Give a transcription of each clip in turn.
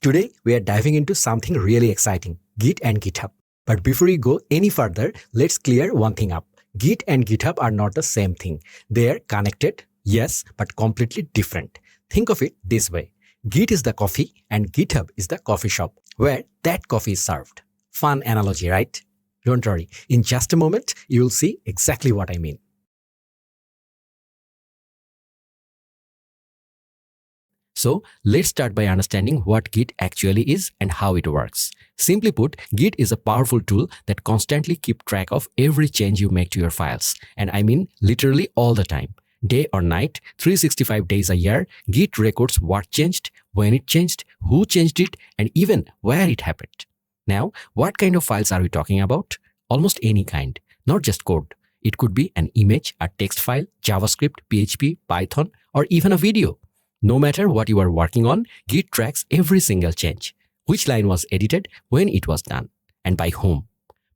Today, we are diving into something really exciting, Git and GitHub. But before we go any further, let's clear one thing up. Git and GitHub are not the same thing. They are connected, yes, but completely different. Think of it this way. Git is the coffee and GitHub is the coffee shop where that coffee is served. Fun analogy, right? Don't worry, in just a moment, you will see exactly what I mean. So let's start by understanding what Git actually is and how it works. Simply put, Git is a powerful tool that constantly keeps track of every change you make to your files. And I mean literally all the time. Day or night, 365 days a year, Git records what changed, when it changed, who changed it, and even where it happened. Now, what kind of files are we talking about? Almost any kind, not just code. It could be an image, a text file, JavaScript, PHP, Python, or even a video. No matter what you are working on, Git tracks every single change. Which line was edited, when it was done, and by whom.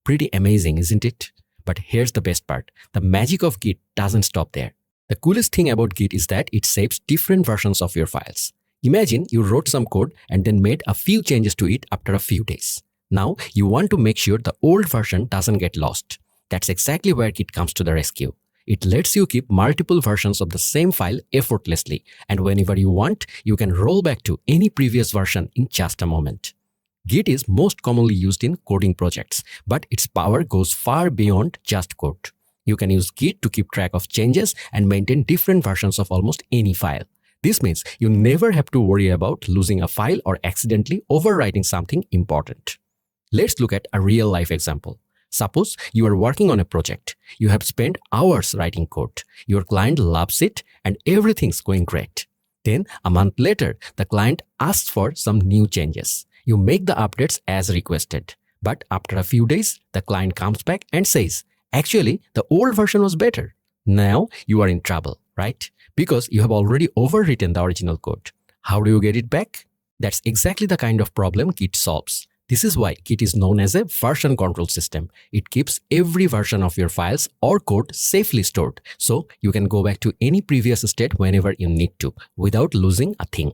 Pretty amazing, isn't it? But here's the best part. The magic of Git doesn't stop there. The coolest thing about Git is that it saves different versions of your files. Imagine you wrote some code and then made a few changes to it after a few days. Now, you want to make sure the old version doesn't get lost. That's exactly where Git comes to the rescue. It lets you keep multiple versions of the same file effortlessly, and whenever you want, you can roll back to any previous version in just a moment. Git is most commonly used in coding projects, but its power goes far beyond just code. You can use Git to keep track of changes and maintain different versions of almost any file. This means you never have to worry about losing a file or accidentally overwriting something important. Let's look at a real-life example. Suppose you are working on a project. You have spent hours writing code. Your client loves it and everything's going great. Then, a month later, the client asks for some new changes. You make the updates as requested. But after a few days, the client comes back and says, actually, the old version was better. Now, you are in trouble, right? Because you have already overwritten the original code. How do you get it back? That's exactly the kind of problem Git solves. This is why Git is known as a version control system. It keeps every version of your files or code safely stored, so you can go back to any previous state whenever you need to, without losing a thing.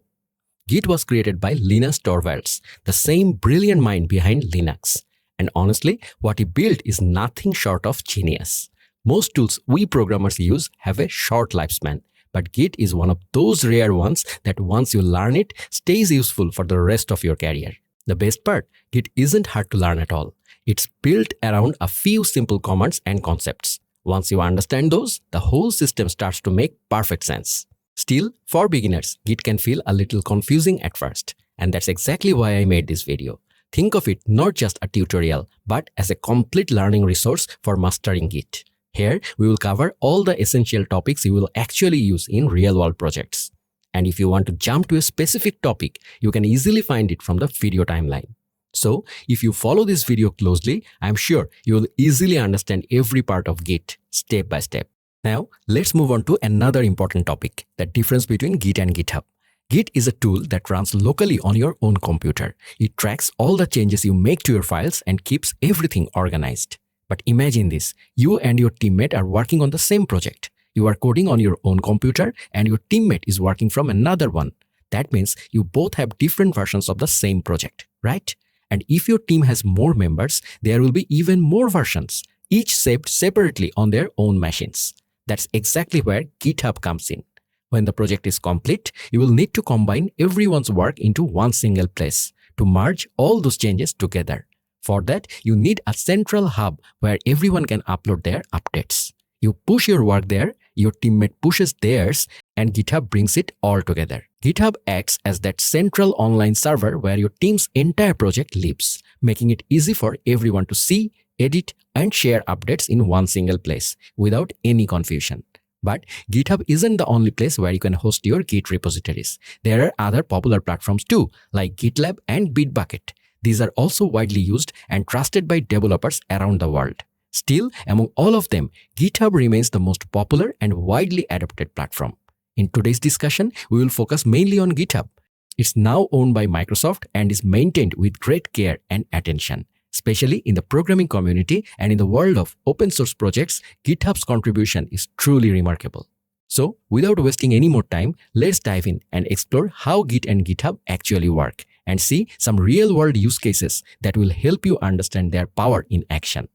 Git was created by Linus Torvalds, the same brilliant mind behind Linux. And honestly, what he built is nothing short of genius. Most tools we programmers use have a short lifespan, but Git is one of those rare ones that once you learn it, stays useful for the rest of your career. The best part, Git isn't hard to learn at all. It's built around a few simple commands and concepts. Once you understand those, the whole system starts to make perfect sense. Still, for beginners, Git can feel a little confusing at first. And that's exactly why I made this video. Think of it not just a tutorial, but as a complete learning resource for mastering Git. Here, we will cover all the essential topics you will actually use in real-world projects. And if you want to jump to a specific topic, you can easily find it from the video timeline. So, if you follow this video closely, I'm sure you will easily understand every part of Git step by step. Now, let's move on to another important topic, the difference between Git and GitHub. Git is a tool that runs locally on your own computer. It tracks all the changes you make to your files and keeps everything organized. But imagine this, you and your teammate are working on the same project. You are coding on your own computer and your teammate is working from another one. That means you both have different versions of the same project, right? And if your team has more members, there will be even more versions, each saved separately on their own machines. That's exactly where GitHub comes in. When the project is complete, you will need to combine everyone's work into one single place to merge all those changes together. For that, you need a central hub where everyone can upload their updates. You push your work there, your teammate pushes theirs, and GitHub brings it all together. GitHub acts as that central online server where your team's entire project lives, making it easy for everyone to see, edit, and share updates in one single place without any confusion. But GitHub isn't the only place where you can host your Git repositories. There are other popular platforms too, like GitLab and Bitbucket. These are also widely used and trusted by developers around the world. Still, among all of them, GitHub remains the most popular and widely adopted platform. In today's discussion, we will focus mainly on GitHub. It's now owned by Microsoft and is maintained with great care and attention. Especially in the programming community and in the world of open source projects, GitHub's contribution is truly remarkable. So, without wasting any more time, let's dive in and explore how Git and GitHub actually work and see some real-world use cases that will help you understand their power in action.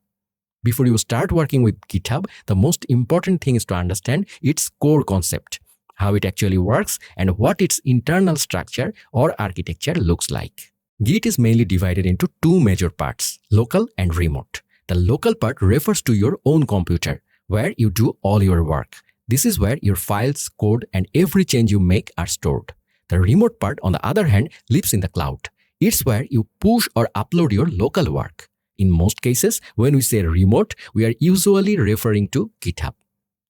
Before you start working with GitHub, the most important thing is to understand its core concept, how it actually works, and what its internal structure or architecture looks like. Git is mainly divided into two major parts, local and remote. The local part refers to your own computer, where you do all your work. This is where your files, code, and every change you make are stored. The remote part, on the other hand, lives in the cloud. It's where you push or upload your local work. In most cases, when we say remote, we are usually referring to GitHub.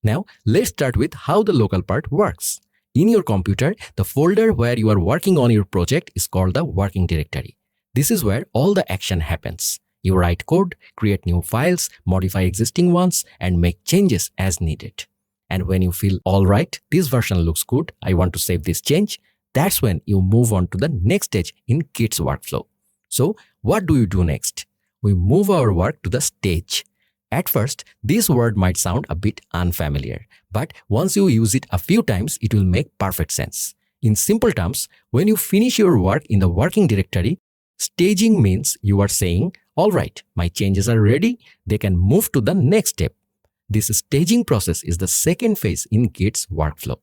Now, let's start with how the local part works. In your computer, the folder where you are working on your project is called the working directory. This is where all the action happens. You write code, create new files, modify existing ones, and make changes as needed. And when you feel, all right, this version looks good, I want to save this change, that's when you move on to the next stage in Git's workflow. So, what do you do next? We move our work to the stage. At first, this word might sound a bit unfamiliar, but once you use it a few times, it will make perfect sense. In simple terms, when you finish your work in the working directory, staging means you are saying, all right, my changes are ready, they can move to the next step. This staging process is the second phase in Git's workflow.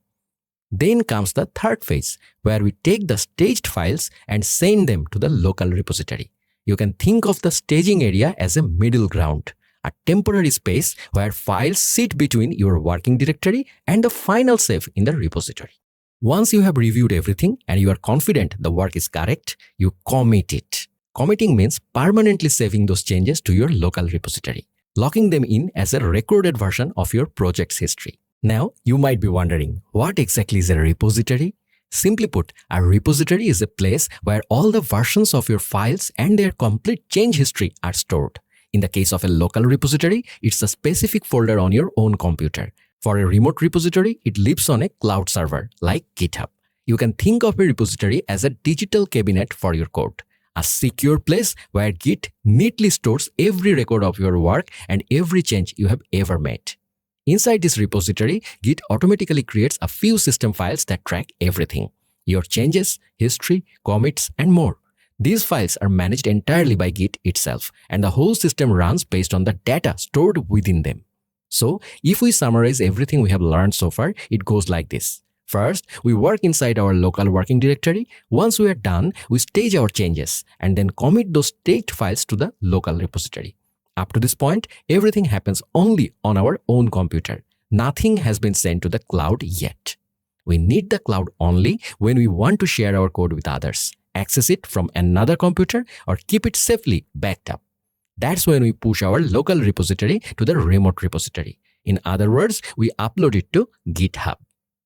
Then comes the third phase, where we take the staged files and send them to the local repository. You can think of the staging area as a middle ground, a temporary space where files sit between your working directory and the final save in the repository. Once you have reviewed everything and you are confident the work is correct, you commit it. Committing means permanently saving those changes to your local repository, locking them in as a recorded version of your project's history. Now, you might be wondering, what exactly is a repository? Simply put, a repository is a place where all the versions of your files and their complete change history are stored. In the case of a local repository, it's a specific folder on your own computer. For a remote repository, it lives on a cloud server like GitHub. You can think of a repository as a digital cabinet for your code, a secure place where Git neatly stores every record of your work and every change you have ever made. Inside this repository, Git automatically creates a few system files that track everything: your changes, history, commits, and more. These files are managed entirely by Git itself, and the whole system runs based on the data stored within them. So, if we summarize everything we have learned so far, it goes like this. First, we work inside our local working directory. Once we are done, we stage our changes and then commit those staged files to the local repository. Up to this point, everything happens only on our own computer. Nothing has been sent to the cloud yet. We need the cloud only when we want to share our code with others, access it from another computer, or keep it safely backed up. That's when we push our local repository to the remote repository. In other words, we upload it to GitHub.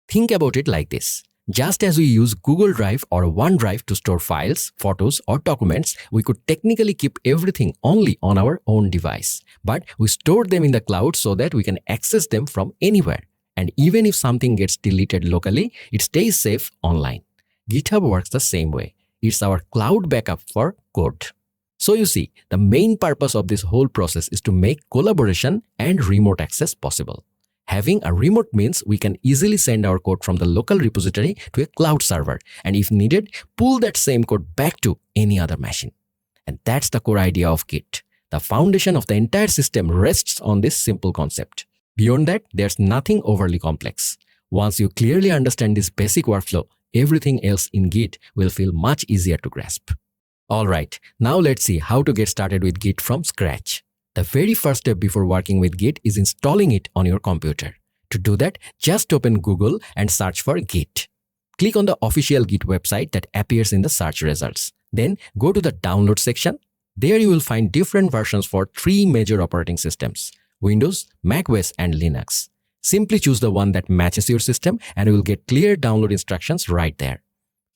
Think about it like this. Just as we use Google Drive or OneDrive to store files, photos, or documents, we could technically keep everything only on our own device. But we store them in the cloud so that we can access them from anywhere. And even if something gets deleted locally, it stays safe online. GitHub works the same way. It's our cloud backup for code. So you see, the main purpose of this whole process is to make collaboration and remote access possible. Having a remote means we can easily send our code from the local repository to a cloud server, and if needed, pull that same code back to any other machine. And that's the core idea of Git. The foundation of the entire system rests on this simple concept. Beyond that, there's nothing overly complex. Once you clearly understand this basic workflow, everything else in Git will feel much easier to grasp. Alright, now let's see how to get started with Git from scratch. The very first step before working with Git is installing it on your computer. To do that, just open Google and search for Git. Click on the official Git website that appears in the search results. Then go to the download section. There you will find different versions for 3 major operating systems: Windows, macOS, and Linux. Simply choose the one that matches your system and you will get clear download instructions right there.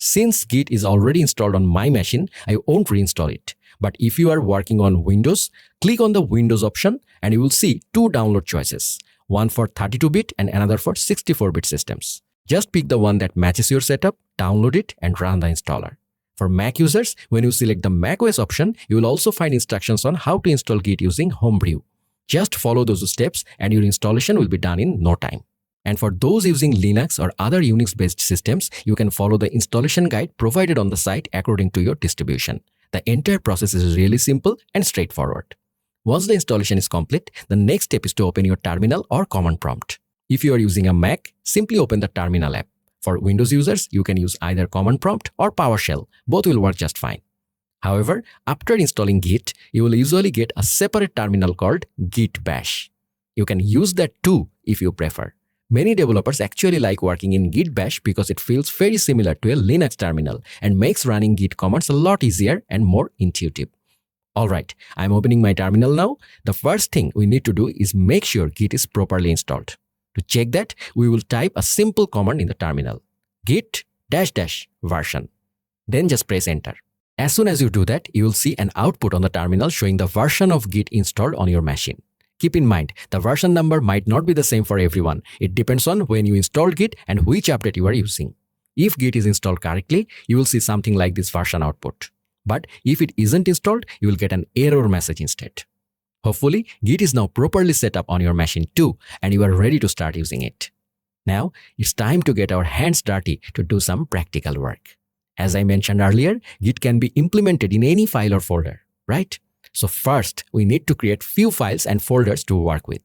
Since Git is already installed on my machine, I won't reinstall it. But if you are working on Windows, click on the Windows option and you will see 2 download choices, one for 32-bit and another for 64-bit systems. Just pick the one that matches your setup, download it, and run the installer. For Mac users, when you select the macOS option, you will also find instructions on how to install Git using Homebrew. Just follow those steps and your installation will be done in no time. And for those using Linux or other Unix-based systems, you can follow the installation guide provided on the site according to your distribution. The entire process is really simple and straightforward. Once the installation is complete, the next step is to open your terminal or command prompt. If you are using a Mac, simply open the terminal app. For Windows users, you can use either command prompt or PowerShell. Both will work just fine. However, after installing Git, you will usually get a separate terminal called Git Bash. You can use that too if you prefer. Many developers actually like working in Git Bash because it feels very similar to a Linux terminal and makes running Git commands a lot easier and more intuitive. Alright, I'm opening my terminal now. The first thing we need to do is make sure Git is properly installed. To check that, we will type a simple command in the terminal, git --version. Then just press enter. As soon as you do that, you will see an output on the terminal showing the version of Git installed on your machine. Keep in mind, the version number might not be the same for everyone. It depends on when you installed Git and which update you are using. If Git is installed correctly, you will see something like this version output. But if it isn't installed, you will get an error message instead. Hopefully, Git is now properly set up on your machine too, and you are ready to start using it. Now, it's time to get our hands dirty to do some practical work. As I mentioned earlier, Git can be implemented in any file or folder, right? So first, we need to create few files and folders to work with.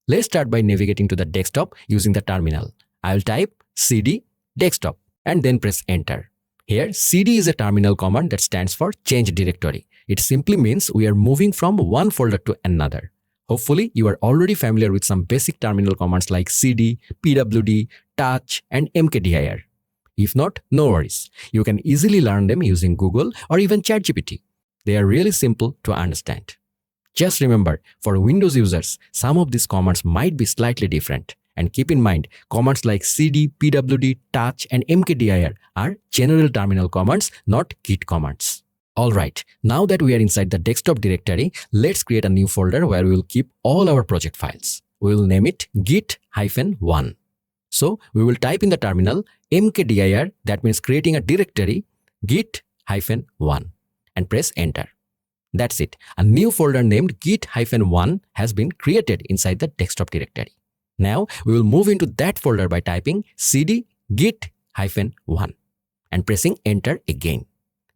Let's start by navigating to the desktop using the terminal. I'll type cd desktop and then press enter. Here, cd is a terminal command that stands for change directory. It simply means we are moving from one folder to another. Hopefully, you are already familiar with some basic terminal commands like cd, pwd, touch, and mkdir. If not, no worries. You can easily learn them using Google or even ChatGPT. They are really simple to understand. Just remember, for Windows users, some of these commands might be slightly different. And keep in mind, commands like cd, pwd, touch, and mkdir are general terminal commands, not Git commands. Alright, now that we are inside the desktop directory, let's create a new folder where we will keep all our project files. We will name it git-1. So, we will type in the terminal mkdir, that means creating a directory, git-1, and press enter. That's it. A new folder named git-1 has been created inside the desktop directory. Now, we will move into that folder by typing cd git-1 and pressing enter again.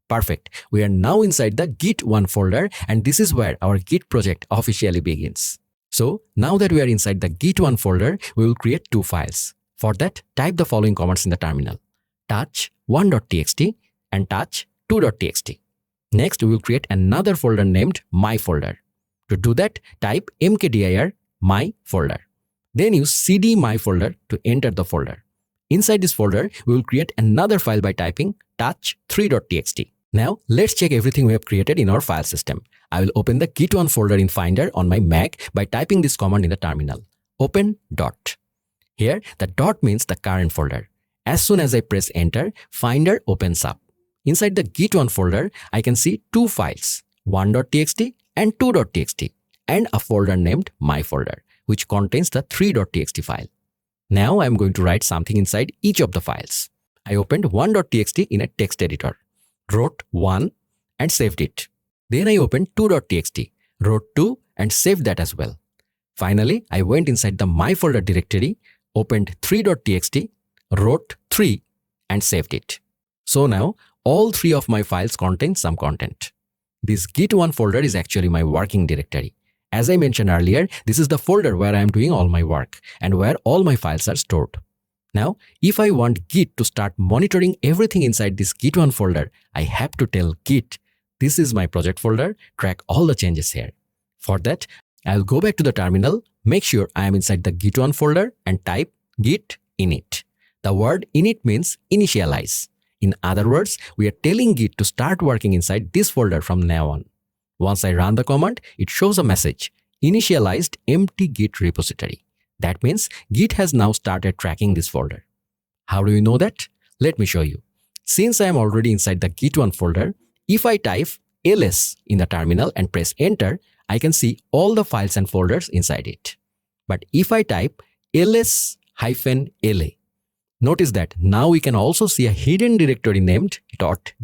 Perfect. We are now inside the Git1 folder, and this is where our Git project officially begins. So, now that we are inside the Git1 folder, we will create two files. For that, type the following commands in the terminal: touch1.txt and touch2.txt. Next, we will create another folder named my folder. To do that, type mkdir my folder. Then use cd my folder to enter the folder. Inside this folder, we will create another file by typing touch3.txt. Now, let's check everything we have created in our file system. I will open the Git1 folder in Finder on my Mac by typing this command in the terminal: open dot. Here, the dot means the current folder. As soon as I press enter, Finder opens up. Inside the Git1 folder, I can see two files, 1.txt and 2.txt, and a folder named my folder, which contains the 3.txt file. Now I'm going to write something inside each of the files. I opened 1.txt in a text editor, wrote 1 and saved it. Then I opened 2.txt, wrote 2 and saved that as well. Finally, I went inside the my folder directory, opened 3.txt, wrote 3 and saved it. So now, all three of my files contain some content. This Git1 folder is actually my working directory. As I mentioned earlier, this is the folder where I am doing all my work and where all my files are stored. Now, if I want Git to start monitoring everything inside this Git1 folder, I have to tell Git, this is my project folder, track all the changes here. For that, I'll go back to the terminal, make sure I am inside the Git1 folder and type git init. The word init means initialize. In other words, we are telling Git to start working inside this folder from now on. Once I run the command, it shows a message, initialized empty Git repository. That means Git has now started tracking this folder. How do you know that? Let me show you. Since I am already inside the Git1 folder, if I type ls in the terminal and press enter, I can see all the files and folders inside it. But if I type ls-la, notice that now we can also see a hidden directory named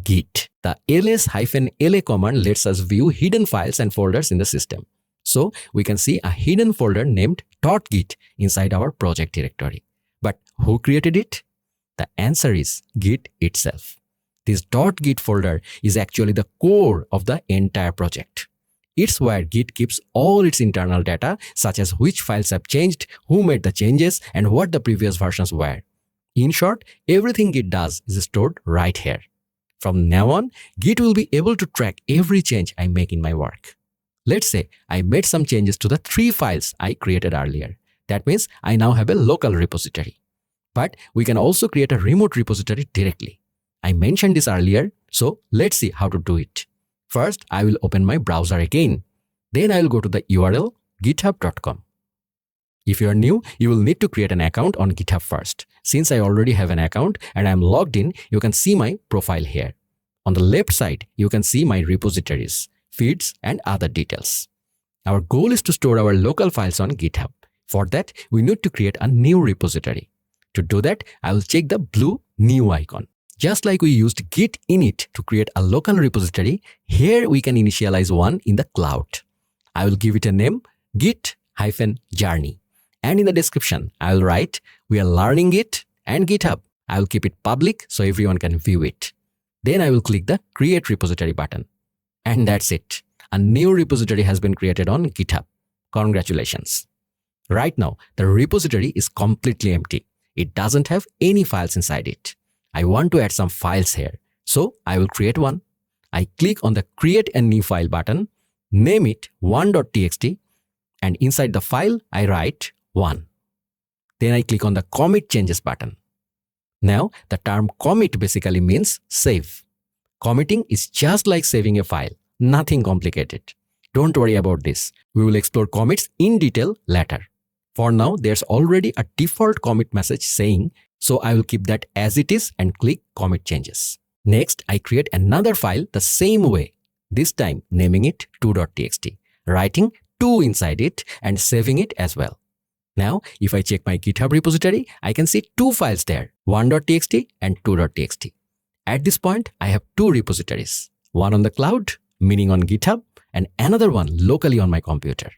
.git. The ls-la command lets us view hidden files and folders in the system. So we can see a hidden folder named .git inside our project directory. Who created it? The answer is Git itself. This .git folder is actually the core of the entire project. It's where Git keeps all its internal data, such as which files have changed, who made the changes, and what the previous versions were. In short, everything Git does is stored right here. From now on, Git will be able to track every change I make in my work. Let's say I made some changes to the 3 files I created earlier. That means I now have a local repository. But we can also create a remote repository directly. I mentioned this earlier, so let's see how to do it. First, I will open my browser again. Then I will go to the URL github.com. If you are new, you will need to create an account on GitHub first. Since I already have an account and I am logged in, you can see my profile here. On the left side, you can see my repositories, feeds, and other details. Our goal is to store our local files on GitHub. For that, we need to create a new repository. To do that, I will check the blue new icon. Just like we used Git init to create a local repository, here we can initialize one in the cloud. I will give it a name, Git-Journey. And in the description, I will write, we are learning Git and GitHub. I will keep it public so everyone can view it. Then I will click the Create Repository button. And that's it. A new repository has been created on GitHub. Congratulations. Right now, the repository is completely empty. It doesn't have any files inside it. I want to add some files here. So I will create one. I click on the Create a New File button, name it 1.txt, and inside the file, I write 1. Then I click on the Commit Changes button. Now, the term commit basically means save. Committing is just like saving a file, nothing complicated. Don't worry about this. We will explore commits in detail later. For now, there's already a default commit message saying, so I will keep that as it is and click Commit Changes. Next, I create another file the same way, this time naming it 2.txt, writing 2 inside it and saving it as well. Now, if I check my GitHub repository, I can see 2 files there, 1.txt and 2.txt. At this point, I have 2 repositories, one on the cloud, meaning on GitHub, and another one locally on my computer.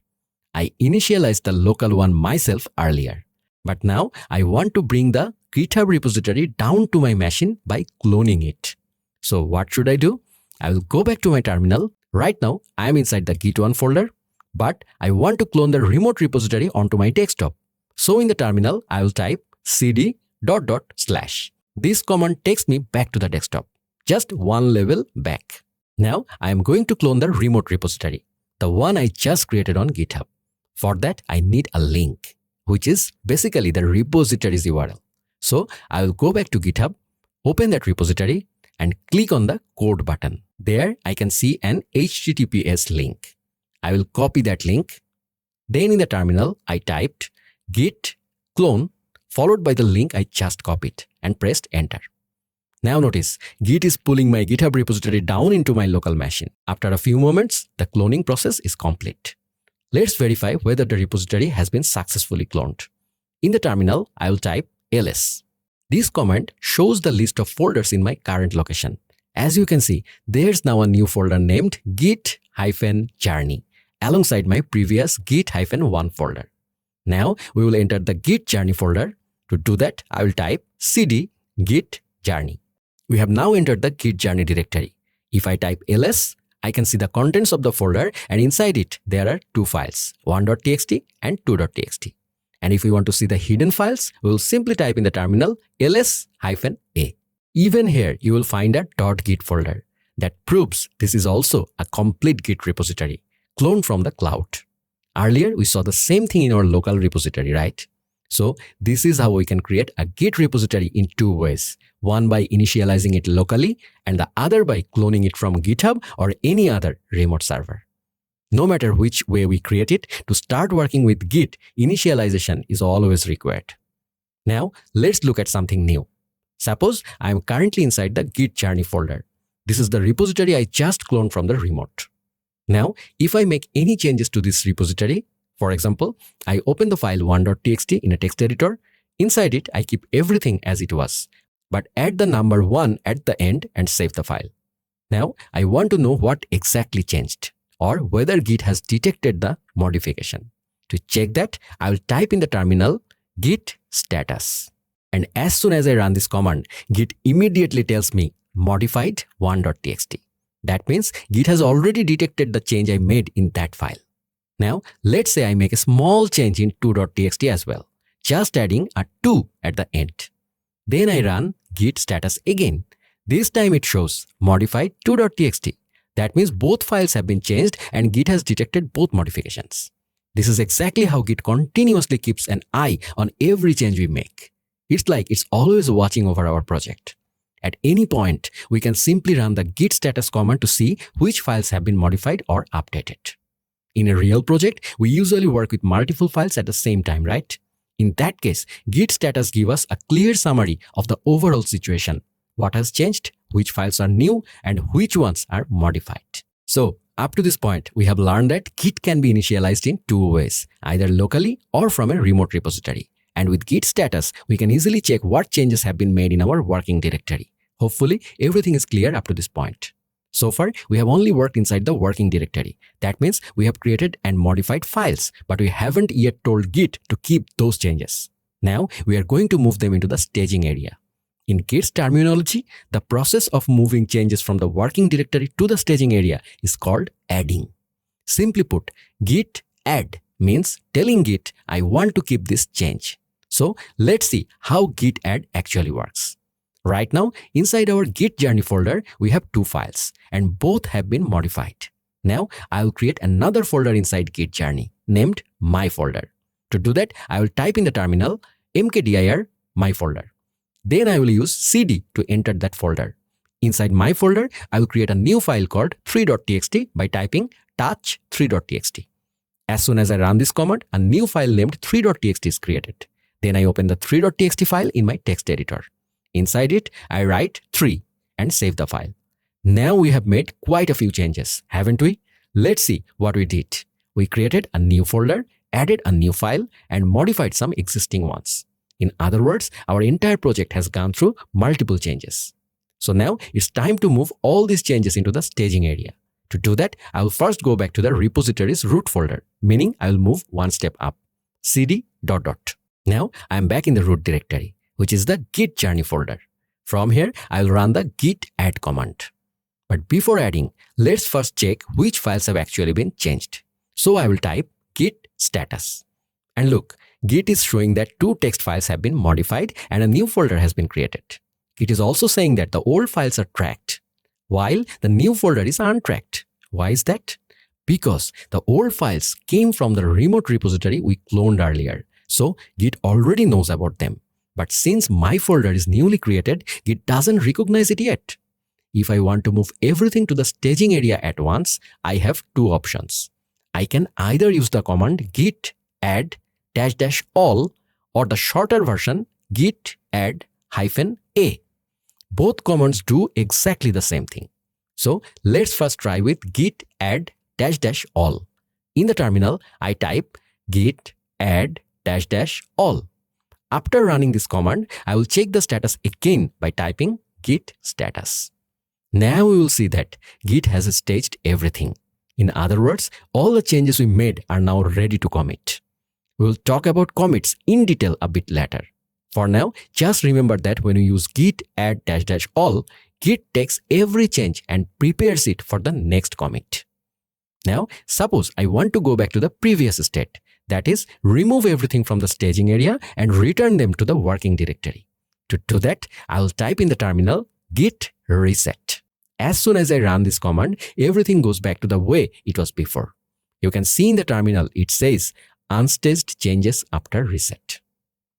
I initialized the local one myself earlier, but now I want to bring the GitHub repository down to my machine by cloning it. So what should I do? I will go back to my terminal. Right now, I am inside the Git1 folder, but I want to clone the remote repository onto my desktop. So in the terminal, I will type cd ... This command takes me back to the desktop, just one level back. Now I am going to clone the remote repository, the one I just created on GitHub. For that, I need a link, which is basically the repository's URL. So I will go back to GitHub, open that repository, and click on the code button. There I can see an HTTPS link. I will copy that link. Then in the terminal, I typed git clone followed by the link I just copied and pressed enter. Now notice, Git is pulling my GitHub repository down into my local machine. After a few moments, the cloning process is complete. Let's verify whether the repository has been successfully cloned. In the terminal, I will type ls. This command shows the list of folders in my current location. As you can see, there's now a new folder named Git-Journey alongside my previous Git-1 folder. Now we will enter the Git Journey folder. To do that, I will type cd git journey. We have now entered the Git Journey directory. If I type ls, I can see the contents of the folder, and inside it, there are 2 files, 1.txt and 2.txt. And if we want to see the hidden files, we will simply type in the terminal ls-a. Even here, you will find a .git folder. That proves this is also a complete Git repository, cloned from the cloud. Earlier, we saw the same thing in our local repository, right? So this is how we can create a Git repository in 2 ways. One by initializing it locally, and the other by cloning it from GitHub or any other remote server. No matter which way we create it, to start working with Git, initialization is always required. Now, let's look at something new. Suppose I am currently inside the Git Journey folder. This is the repository I just cloned from the remote. Now, if I make any changes to this repository, for example, I open the file 1.txt in a text editor. Inside it, I keep everything as it was, but add the number 1 at the end and save the file. Now, I want to know what exactly changed, or whether Git has detected the modification. To check that, I will type in the terminal git status. And as soon as I run this command, Git immediately tells me modified 1.txt. That means Git has already detected the change I made in that file. Now, let's say I make a small change in 2.txt as well, just adding a 2 at the end. Then I run git status again. This time it shows modified 2.txt. That means both files have been changed and Git has detected both modifications. This is exactly how Git continuously keeps an eye on every change we make. It's like it's always watching over our project. At any point, we can simply run the git status command to see which files have been modified or updated. In a real project, we usually work with multiple files at the same time, right? In that case, git status gives us a clear summary of the overall situation. What has changed, which files are new, and which ones are modified. So, up to this point, we have learned that Git can be initialized in two ways, either locally or from a remote repository. And with git status, we can easily check what changes have been made in our working directory. Hopefully, everything is clear up to this point. So far, we have only worked inside the working directory. That means we have created and modified files, but we haven't yet told Git to keep those changes. Now, we are going to move them into the staging area. In Git's terminology, the process of moving changes from the working directory to the staging area is called adding. Simply put, git add means telling Git, I want to keep this change. So let's see how git add actually works. Right now, inside our Git journey folder, we have two files and both have been modified. Now, I will create another folder inside Git journey named my folder. To do that, I will type in the terminal mkdir my folder. Then I will use cd to enter that folder. Inside my folder, I will create a new file called 3.txt by typing touch3.txt. As soon as I run this command, a new file named 3.txt is created. Then I open the 3.txt file in my text editor. Inside it, I write 3 and save the file. Now we have made quite a few changes, haven't we? Let's see what we did. We created a new folder, added a new file, and modified some existing ones. In other words, our entire project has gone through multiple changes. So now it's time to move all these changes into the staging area. To do that, I will first go back to the repository's root folder, meaning I will move one step up. cd ... Now I am back in the root directory, which is the Git journey folder. From here, I will run the git add command. But before adding, let's first check which files have actually been changed. So I will type git status. And look, Git is showing that two text files have been modified and a new folder has been created. It is also saying that the old files are tracked, while the new folder is untracked. Why is that? Because the old files came from the remote repository we cloned earlier. So Git already knows about them. But since my folder is newly created, Git doesn't recognize it yet. If I want to move everything to the staging area at once, I have two options. I can either use the command git add --all or the shorter version git add -a. Both commands do exactly the same thing. So let's first try with git add --all. In the terminal, I type git add --all. After running this command, I will check the status again by typing git status. Now we will see that Git has staged everything. In other words, all the changes we made are now ready to commit. We will talk about commits in detail a bit later. For now, just remember that when you use git add --all, Git takes every change and prepares it for the next commit. Now, suppose I want to go back to the previous state, that is, remove everything from the staging area and return them to the working directory. To do that, I will type in the terminal git reset. As soon as I run this command, everything goes back to the way it was before. You can see in the terminal it says unstaged changes after reset.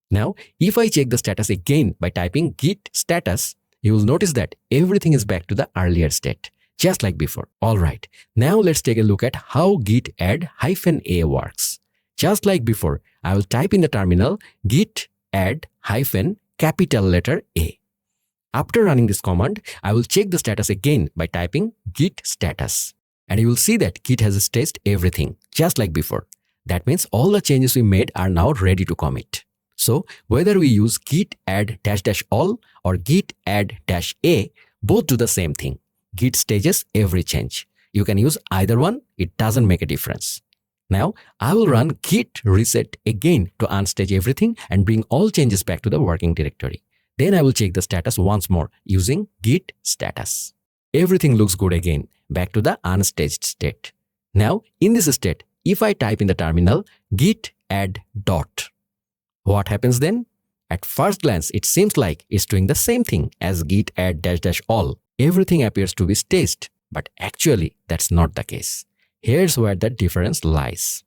Now, if I check the status again by typing git status, you will notice that everything is back to the earlier state, just like before. Alright, now let's take a look at how git add -a works. Just like before, I will type in the terminal git add -A. After running this command, I will check the status again by typing git status. And you will see that Git has staged everything, just like before. That means all the changes we made are now ready to commit. So whether we use git add --all or git add -a, both do the same thing. Git stages every change. You can use either one, it doesn't make a difference. Now, I will run git reset again to unstage everything and bring all changes back to the working directory. Then I will check the status once more using git status. Everything looks good again, back to the unstaged state. Now, in this state, if I type in the terminal git add dot, what happens then? At first glance, it seems like it's doing the same thing as git add dash all. Everything appears to be staged, but actually that's not the case. Here's where the difference lies.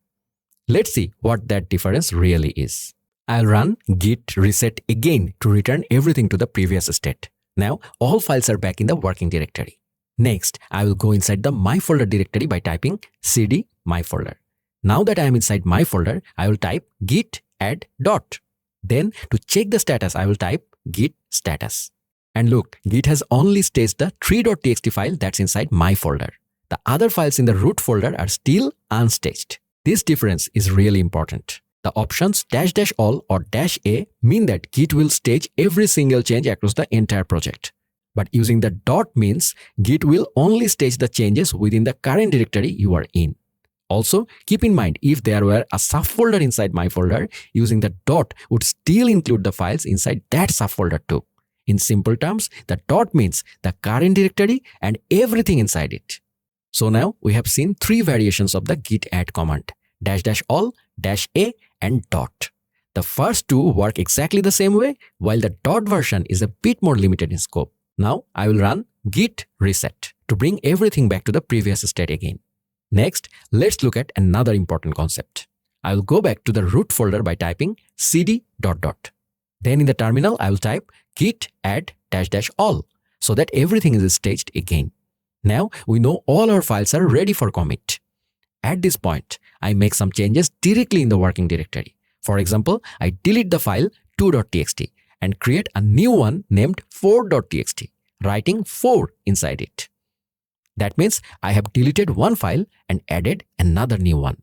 Let's see what that difference really is. I'll run git reset again to return everything to the previous state. Now, all files are back in the working directory. Next, I will go inside the my folder directory by typing cd my folder. Now that I am inside my folder, I will type git add dot. Then, to check the status, I will type git status. And look, Git has only staged the tree.txt file that's inside my folder. The other files in the root folder are still unstaged. This difference is really important. The options dash all or -a mean that Git will stage every single change across the entire project. But using the dot means Git will only stage the changes within the current directory you are in. Also, keep in mind, if there were a subfolder inside my folder, using the dot would still include the files inside that subfolder too. In simple terms, the dot means the current directory and everything inside it. So now we have seen three variations of the git add command: -all, -a, and dot. The first two work exactly the same way, while the dot version is a bit more limited in scope. Now I will run git reset to bring everything back to the previous state again. Next, let's look at another important concept. I will go back to the root folder by typing cd ... Then in the terminal, I will type git add -all so that everything is staged again. Now we know all our files are ready for commit. At this point, I make some changes directly in the working directory. For example, I delete the file 2.txt and create a new one named 4.txt, writing 4 inside it. That means I have deleted one file and added another new one.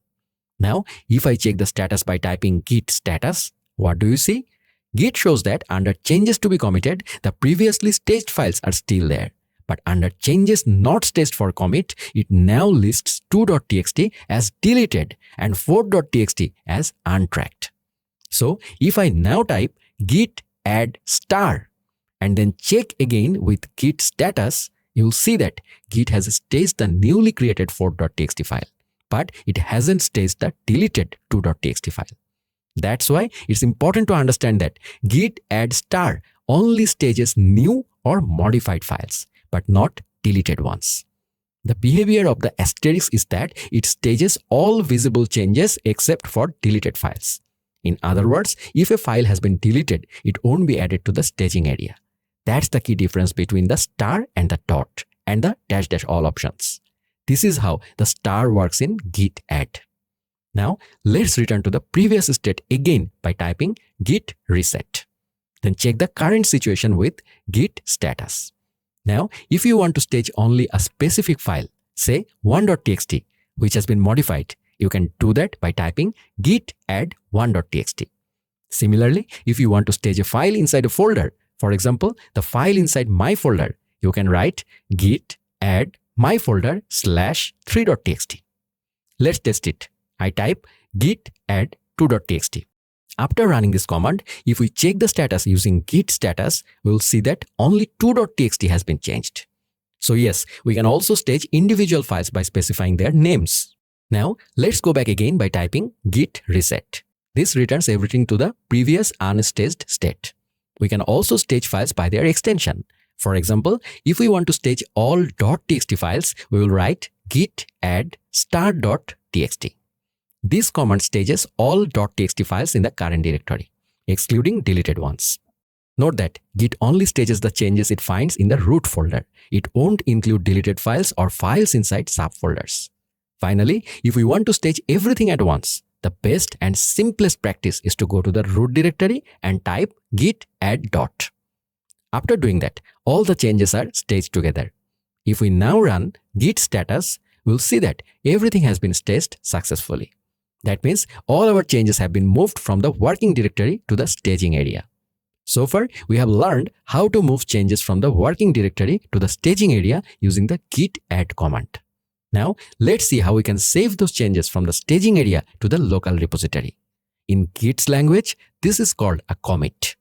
Now, if I check the status by typing git status, what do you see? Git shows that under changes to be committed, the previously staged files are still there. But under changes not staged for commit, it now lists 2.txt as deleted and 4.txt as untracked. So if I now type git add star and then check again with git status, you'll see that Git has staged the newly created 4.txt file, but it hasn't staged the deleted 2.txt file. That's why it's important to understand that git add star only stages new or modified files, but not deleted ones. The behavior of the asterisk is that it stages all visible changes except for deleted files. In other words, if a file has been deleted, it won't be added to the staging area. That's the key difference between the star and the dot and the -all options. This is how the star works in git add. Now, let's return to the previous state again by typing git reset. Then check the current situation with git status. Now, if you want to stage only a specific file, say 1.txt, which has been modified, you can do that by typing git add 1.txt. Similarly, if you want to stage a file inside a folder, for example, the file inside my folder, you can write git add my folder /3.txt. Let's test it. I type git add 2.txt. After running this command, if we check the status using git status, we'll see that only 2.txt has been changed. So yes, we can also stage individual files by specifying their names. Now, let's go back again by typing git reset. This returns everything to the previous unstaged state. We can also stage files by their extension. For example, if we want to stage all .txt files, we will write git add star.txt. This command stages all .txt files in the current directory, excluding deleted ones. Note that Git only stages the changes it finds in the root folder. It won't include deleted files or files inside subfolders. Finally, if we want to stage everything at once, the best and simplest practice is to go to the root directory and type git add dot. After doing that, all the changes are staged together. If we now run git status, we'll see that everything has been staged successfully. That means all our changes have been moved from the working directory to the staging area. So far, we have learned how to move changes from the working directory to the staging area using the git add command. Now, let's see how we can save those changes from the staging area to the local repository. In Git's language, this is called a commit.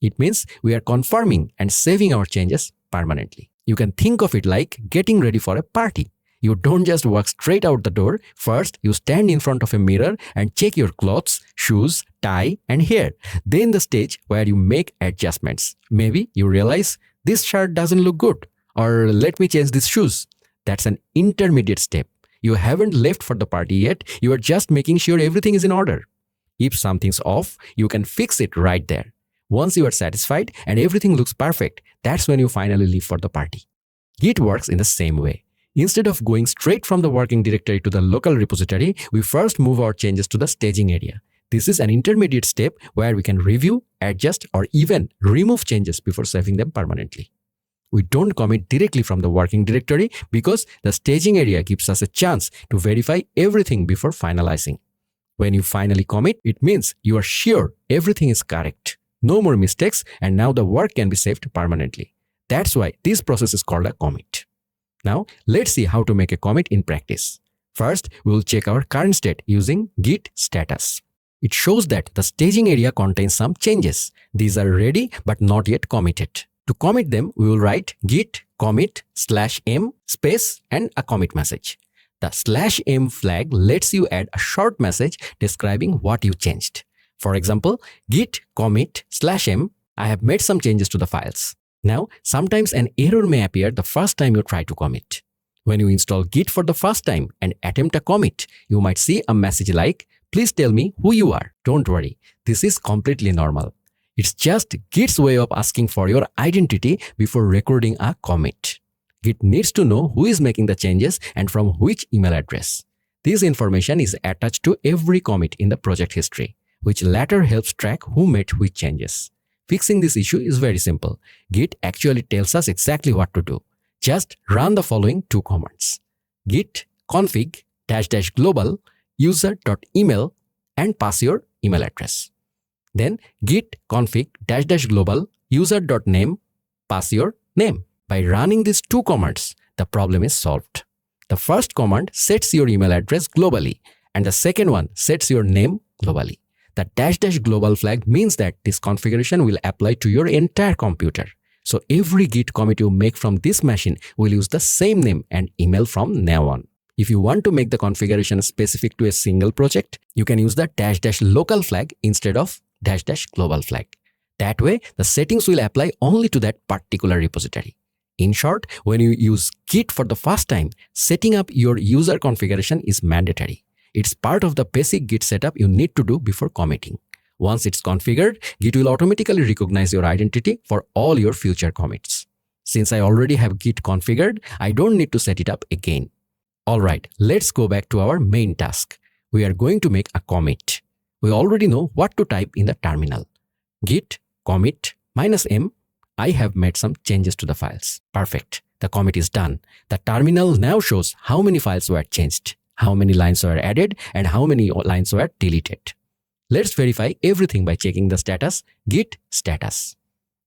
It means we are confirming and saving our changes permanently. You can think of it like getting ready for a party. You don't just walk straight out the door. First, you stand in front of a mirror and check your clothes, shoes, tie, and hair. Then the stage where you make adjustments. Maybe you realize this shirt doesn't look good, or let me change these shoes. That's an intermediate step. You haven't left for the party yet. You are just making sure everything is in order. If something's off, you can fix it right there. Once you are satisfied and everything looks perfect, that's when you finally leave for the party. Git works in the same way. Instead of going straight from the working directory to the local repository, we first move our changes to the staging area. This is an intermediate step where we can review, adjust, or even remove changes before saving them permanently. We don't commit directly from the working directory because the staging area gives us a chance to verify everything before finalizing. When you finally commit, it means you are sure everything is correct. No more mistakes, and now the work can be saved permanently. That's why this process is called a commit. Now, let's see how to make a commit in practice. First, we will check our current state using git status. It shows that the staging area contains some changes. These are ready but not yet committed. To commit them, we will write git commit /m space and a commit message. The /m flag lets you add a short message describing what you changed. For example, git commit /m, I have made some changes to the files. Now, sometimes an error may appear the first time you try to commit. When you install Git for the first time and attempt a commit, you might see a message like, "Please tell me who you are." Don't worry, this is completely normal. It's just Git's way of asking for your identity before recording a commit. Git needs to know who is making the changes and from which email address. This information is attached to every commit in the project history, which later helps track who made which changes. Fixing this issue is very simple. Git actually tells us exactly what to do. Just run the following two commands: git config --global user.email and pass your email address. Then git config --global user.name, pass your name. By running these two commands, the problem is solved. The first command sets your email address globally, and the second one sets your name globally. The --global flag means that this configuration will apply to your entire computer. So every Git commit you make from this machine will use the same name and email from now on. If you want to make the configuration specific to a single project, you can use the --local flag instead of --global flag. That way, the settings will apply only to that particular repository. In short, when you use Git for the first time, setting up your user configuration is mandatory. It's part of the basic Git setup you need to do before committing. Once it's configured, Git will automatically recognize your identity for all your future commits. Since I already have Git configured, I don't need to set it up again. Alright, let's go back to our main task. We are going to make a commit. We already know what to type in the terminal. Git commit -m. I have made some changes to the files. Perfect. The commit is done. The terminal now shows how many files were changed, how many lines were added, and how many lines were deleted. Let's verify everything by checking the status, git status.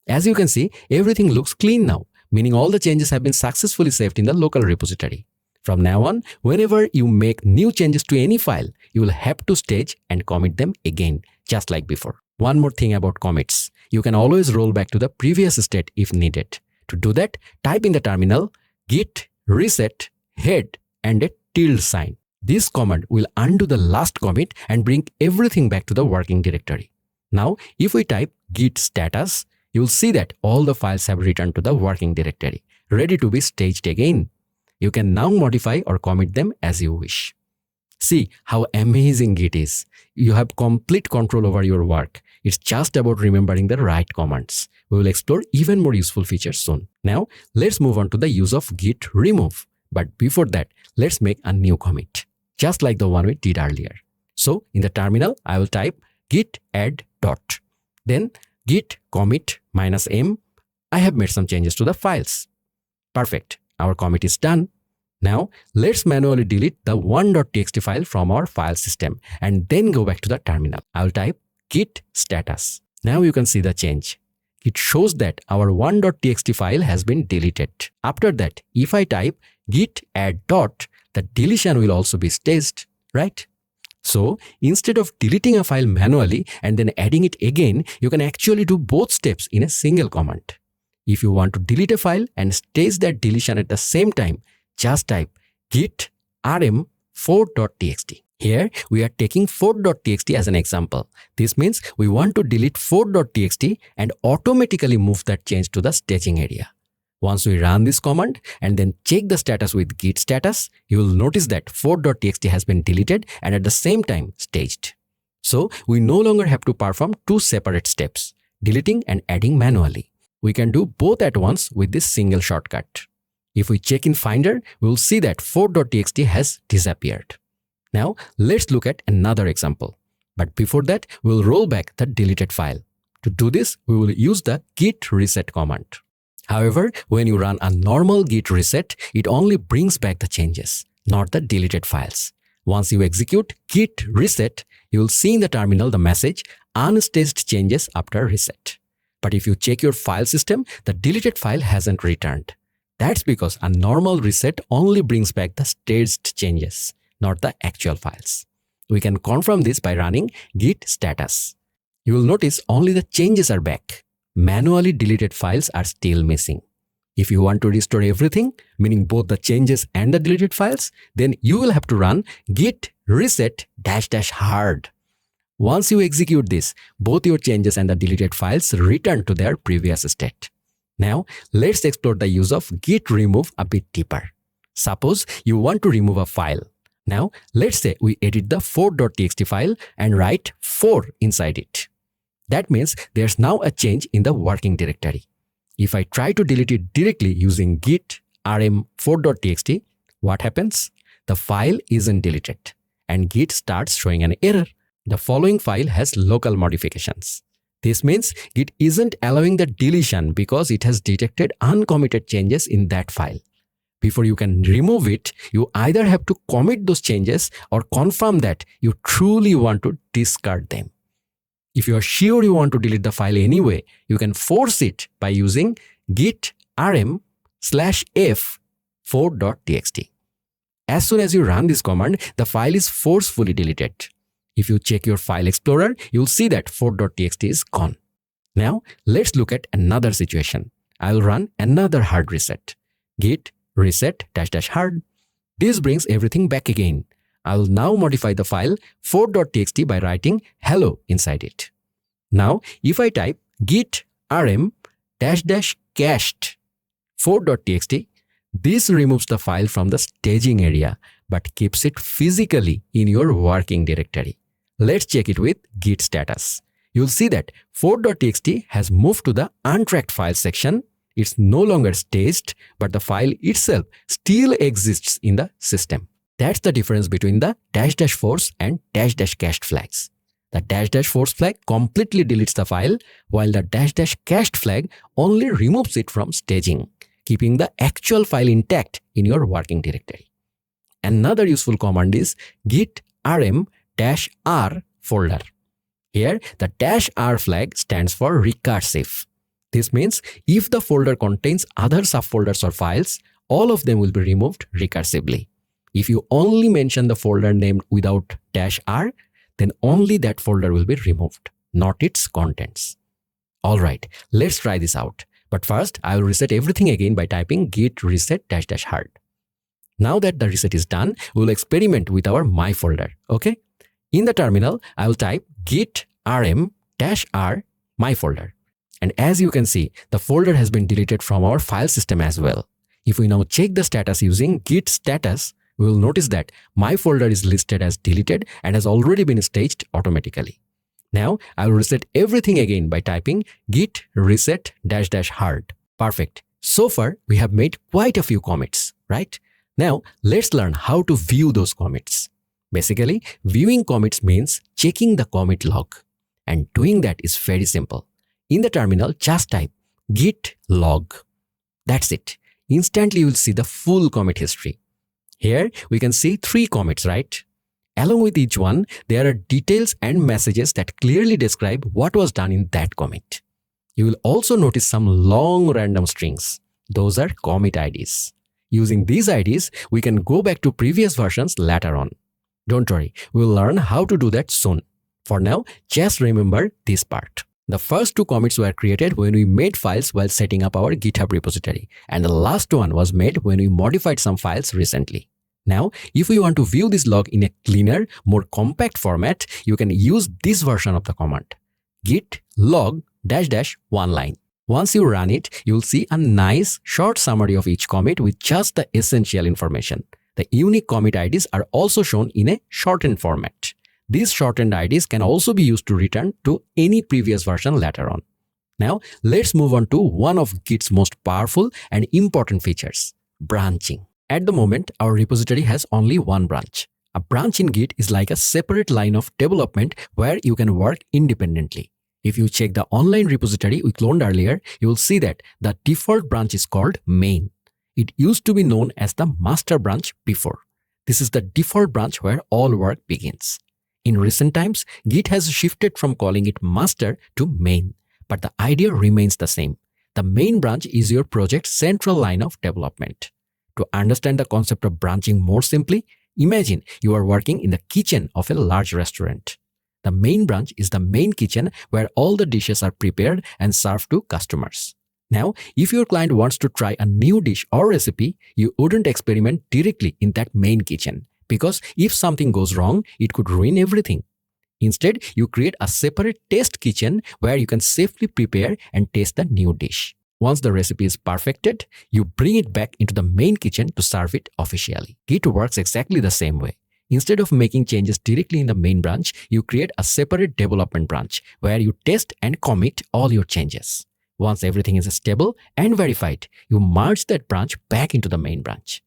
As you can see, everything looks clean now, meaning all the changes have been successfully saved in the local repository. From now on, whenever you make new changes to any file, you will have to stage and commit them again, just like before. One more thing about commits. You can always roll back to the previous state if needed. To do that, type in the terminal git reset head and a tilde sign. This command will undo the last commit and bring everything back to the working directory. Now, if we type git status, you will see that all the files have returned to the working directory, ready to be staged again. You can now modify or commit them as you wish. See how amazing Git is. You have complete control over your work. It's just about remembering the right commands. We will explore even more useful features soon. Now, let's move on to the use of git remove. But before that, let's make a new commit, just like the one we did earlier. So, in the terminal, I will type git add dot. Then git commit -m. I have made some changes to the files. Perfect. Our commit is done. Now, let's manually delete the 1.txt file from our file system and then go back to the terminal. I will type git status. Now you can see the change. It shows that our 1.txt file has been deleted. After that, if I type git add dot, the deletion will also be staged, right? So instead of deleting a file manually and then adding it again, you can actually do both steps in a single command. If you want to delete a file and stage that deletion at the same time, just type git rm 4.txt. Here we are taking 4.txt as an example. This means we want to delete 4.txt and automatically move that change to the staging area. Once we run this command and then check the status with git status, you will notice that 4.txt has been deleted and at the same time staged. So we no longer have to perform two separate steps, deleting and adding manually. We can do both at once with this single shortcut. If we check in Finder, we will see that 4.txt has disappeared. Now let's look at another example. But before that, we will roll back the deleted file. To do this, we will use the git reset command. However, when you run a normal git reset, it only brings back the changes, not the deleted files. Once you execute git reset, you will see in the terminal the message unstaged changes after reset. But if you check your file system, the deleted file hasn't returned. That's because a normal reset only brings back the staged changes, not the actual files. We can confirm this by running git status. You will notice only the changes are back. Manually deleted files are still missing. If you want to restore everything, meaning both the changes and the deleted files, then you will have to run git reset --hard. Once you execute this, both your changes and the deleted files return to their previous state. Now, let's explore the use of git remove a bit deeper. Suppose you want to remove a file. Now, let's say we edit the 4.txt file and write 4 inside it. That means there's now a change in the working directory. If I try to delete it directly using git rm 4.txt, what happens? The file isn't deleted and Git starts showing an error. The following file has local modifications. This means Git isn't allowing the deletion because it has detected uncommitted changes in that file. Before you can remove it, you either have to commit those changes or confirm that you truly want to discard them. If you are sure you want to delete the file anyway, you can force it by using git rm /f 4.txt. As soon as you run this command, the file is forcefully deleted. If you check your file explorer, you'll see that 4.txt is gone. Now, let's look at another situation. I'll run another hard reset. Git reset --hard. This brings everything back again. I'll now modify the file 4.txt by writing hello inside it. Now, if I type git rm --cached 4.txt, this removes the file from the staging area but keeps it physically in your working directory. Let's check it with git status. You'll see that 4.txt has moved to the untracked file section. It's no longer staged, but the file itself still exists in the system. That's the difference between the --force and --cached flags. The --force flag completely deletes the file, while the --cached flag only removes it from staging, keeping the actual file intact in your working directory. Another useful command is git rm -r folder. Here, the -r flag stands for recursive. This means if the folder contains other subfolders or files, all of them will be removed recursively. If you only mention the folder named without -r, then only that folder will be removed, not its contents. Alright, let's try this out. But first, I will reset everything again by typing git reset --hard. Now that the reset is done, we will experiment with our my folder, okay? In the terminal, I will type git rm -r my folder. And as you can see, the folder has been deleted from our file system as well. If we now check the status using git status, we will notice that my folder is listed as deleted and has already been staged automatically. Now, I will reset everything again by typing git reset --hard. Perfect. So far, we have made quite a few commits, right? Now, let's learn how to view those commits. Basically, viewing commits means checking the commit log. And doing that is very simple. In the terminal, just type git log. That's it. Instantly, you will see the full commit history. Here, we can see 3 commits, right? Along with each one, there are details and messages that clearly describe what was done in that commit. You will also notice some long random strings. Those are commit IDs. Using these IDs, we can go back to previous versions later on. Don't worry, we'll learn how to do that soon. For now, just remember this part. The first two commits were created when we made files while setting up our GitHub repository, and the last one was made when we modified some files recently. Now, if we want to view this log in a cleaner, more compact format, you can use this version of the command, git log -- one line. Once you run it, you'll see a nice short summary of each commit with just the essential information. The unique commit IDs are also shown in a shortened format. These shortened IDs can also be used to return to any previous version later on. Now, let's move on to one of Git's most powerful and important features, branching. At the moment, our repository has only one branch. A branch in Git is like a separate line of development where you can work independently. If you check the online repository we cloned earlier, you will see that the default branch is called main. It used to be known as the master branch before. This is the default branch where all work begins. In recent times, Git has shifted from calling it master to main, but the idea remains the same. The main branch is your project's central line of development. To understand the concept of branching more simply, imagine you are working in the kitchen of a large restaurant. The main branch is the main kitchen where all the dishes are prepared and served to customers. Now, if your client wants to try a new dish or recipe, you wouldn't experiment directly in that main kitchen, because if something goes wrong, it could ruin everything. Instead, you create a separate test kitchen where you can safely prepare and test the new dish. Once the recipe is perfected, you bring it back into the main kitchen to serve it officially. Git works exactly the same way. Instead of making changes directly in the main branch, you create a separate development branch where you test and commit all your changes. Once everything is stable and verified, you merge that branch back into the main branch.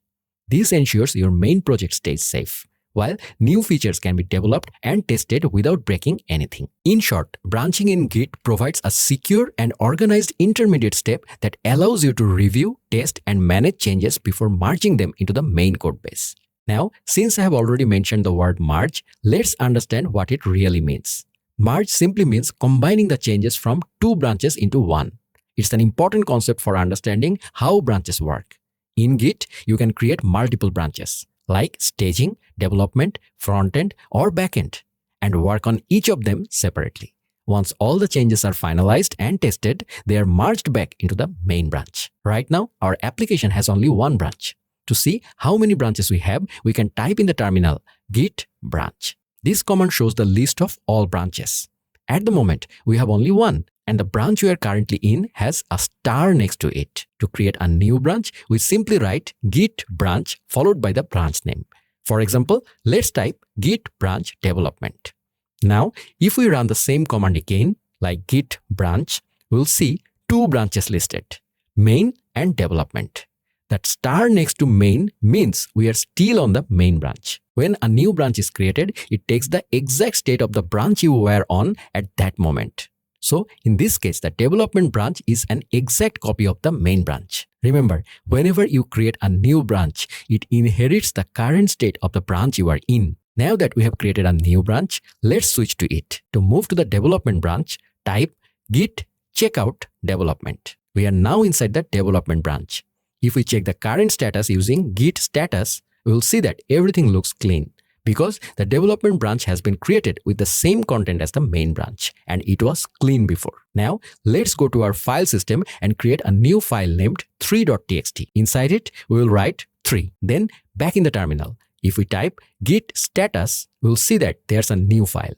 This ensures your main project stays safe, while new features can be developed and tested without breaking anything. In short, branching in Git provides a secure and organized intermediate step that allows you to review, test, and manage changes before merging them into the main code base. Now, since I have already mentioned the word merge, let's understand what it really means. Merge simply means combining the changes from two branches into one. It's an important concept for understanding how branches work. In Git, you can create multiple branches, like staging, development, frontend, or backend, and work on each of them separately. Once all the changes are finalized and tested, they are merged back into the main branch. Right now, our application has only one branch. To see how many branches we have, we can type in the terminal git branch. This command shows the list of all branches. At the moment, we have only one, and the branch we are currently in has a star next to it. To create a new branch, we simply write git branch followed by the branch name. For example, let's type git branch development. Now, if we run the same command again, like git branch, we'll see two branches listed, main and development. That star next to main means we are still on the main branch. When a new branch is created, it takes the exact state of the branch you were on at that moment. So, in this case, the development branch is an exact copy of the main branch. Remember, whenever you create a new branch, it inherits the current state of the branch you are in. Now that we have created a new branch, let's switch to it. To move to the development branch, type git checkout development. We are now inside the development branch. If we check the current status using git status, we will see that everything looks clean because the development branch has been created with the same content as the main branch and it was clean before. Now, let's go to our file system and create a new file named 3.txt. Inside it, we will write 3. Then back in the terminal, if we type git status, we will see that there's a new file.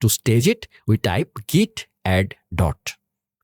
To stage it, we type git add dot.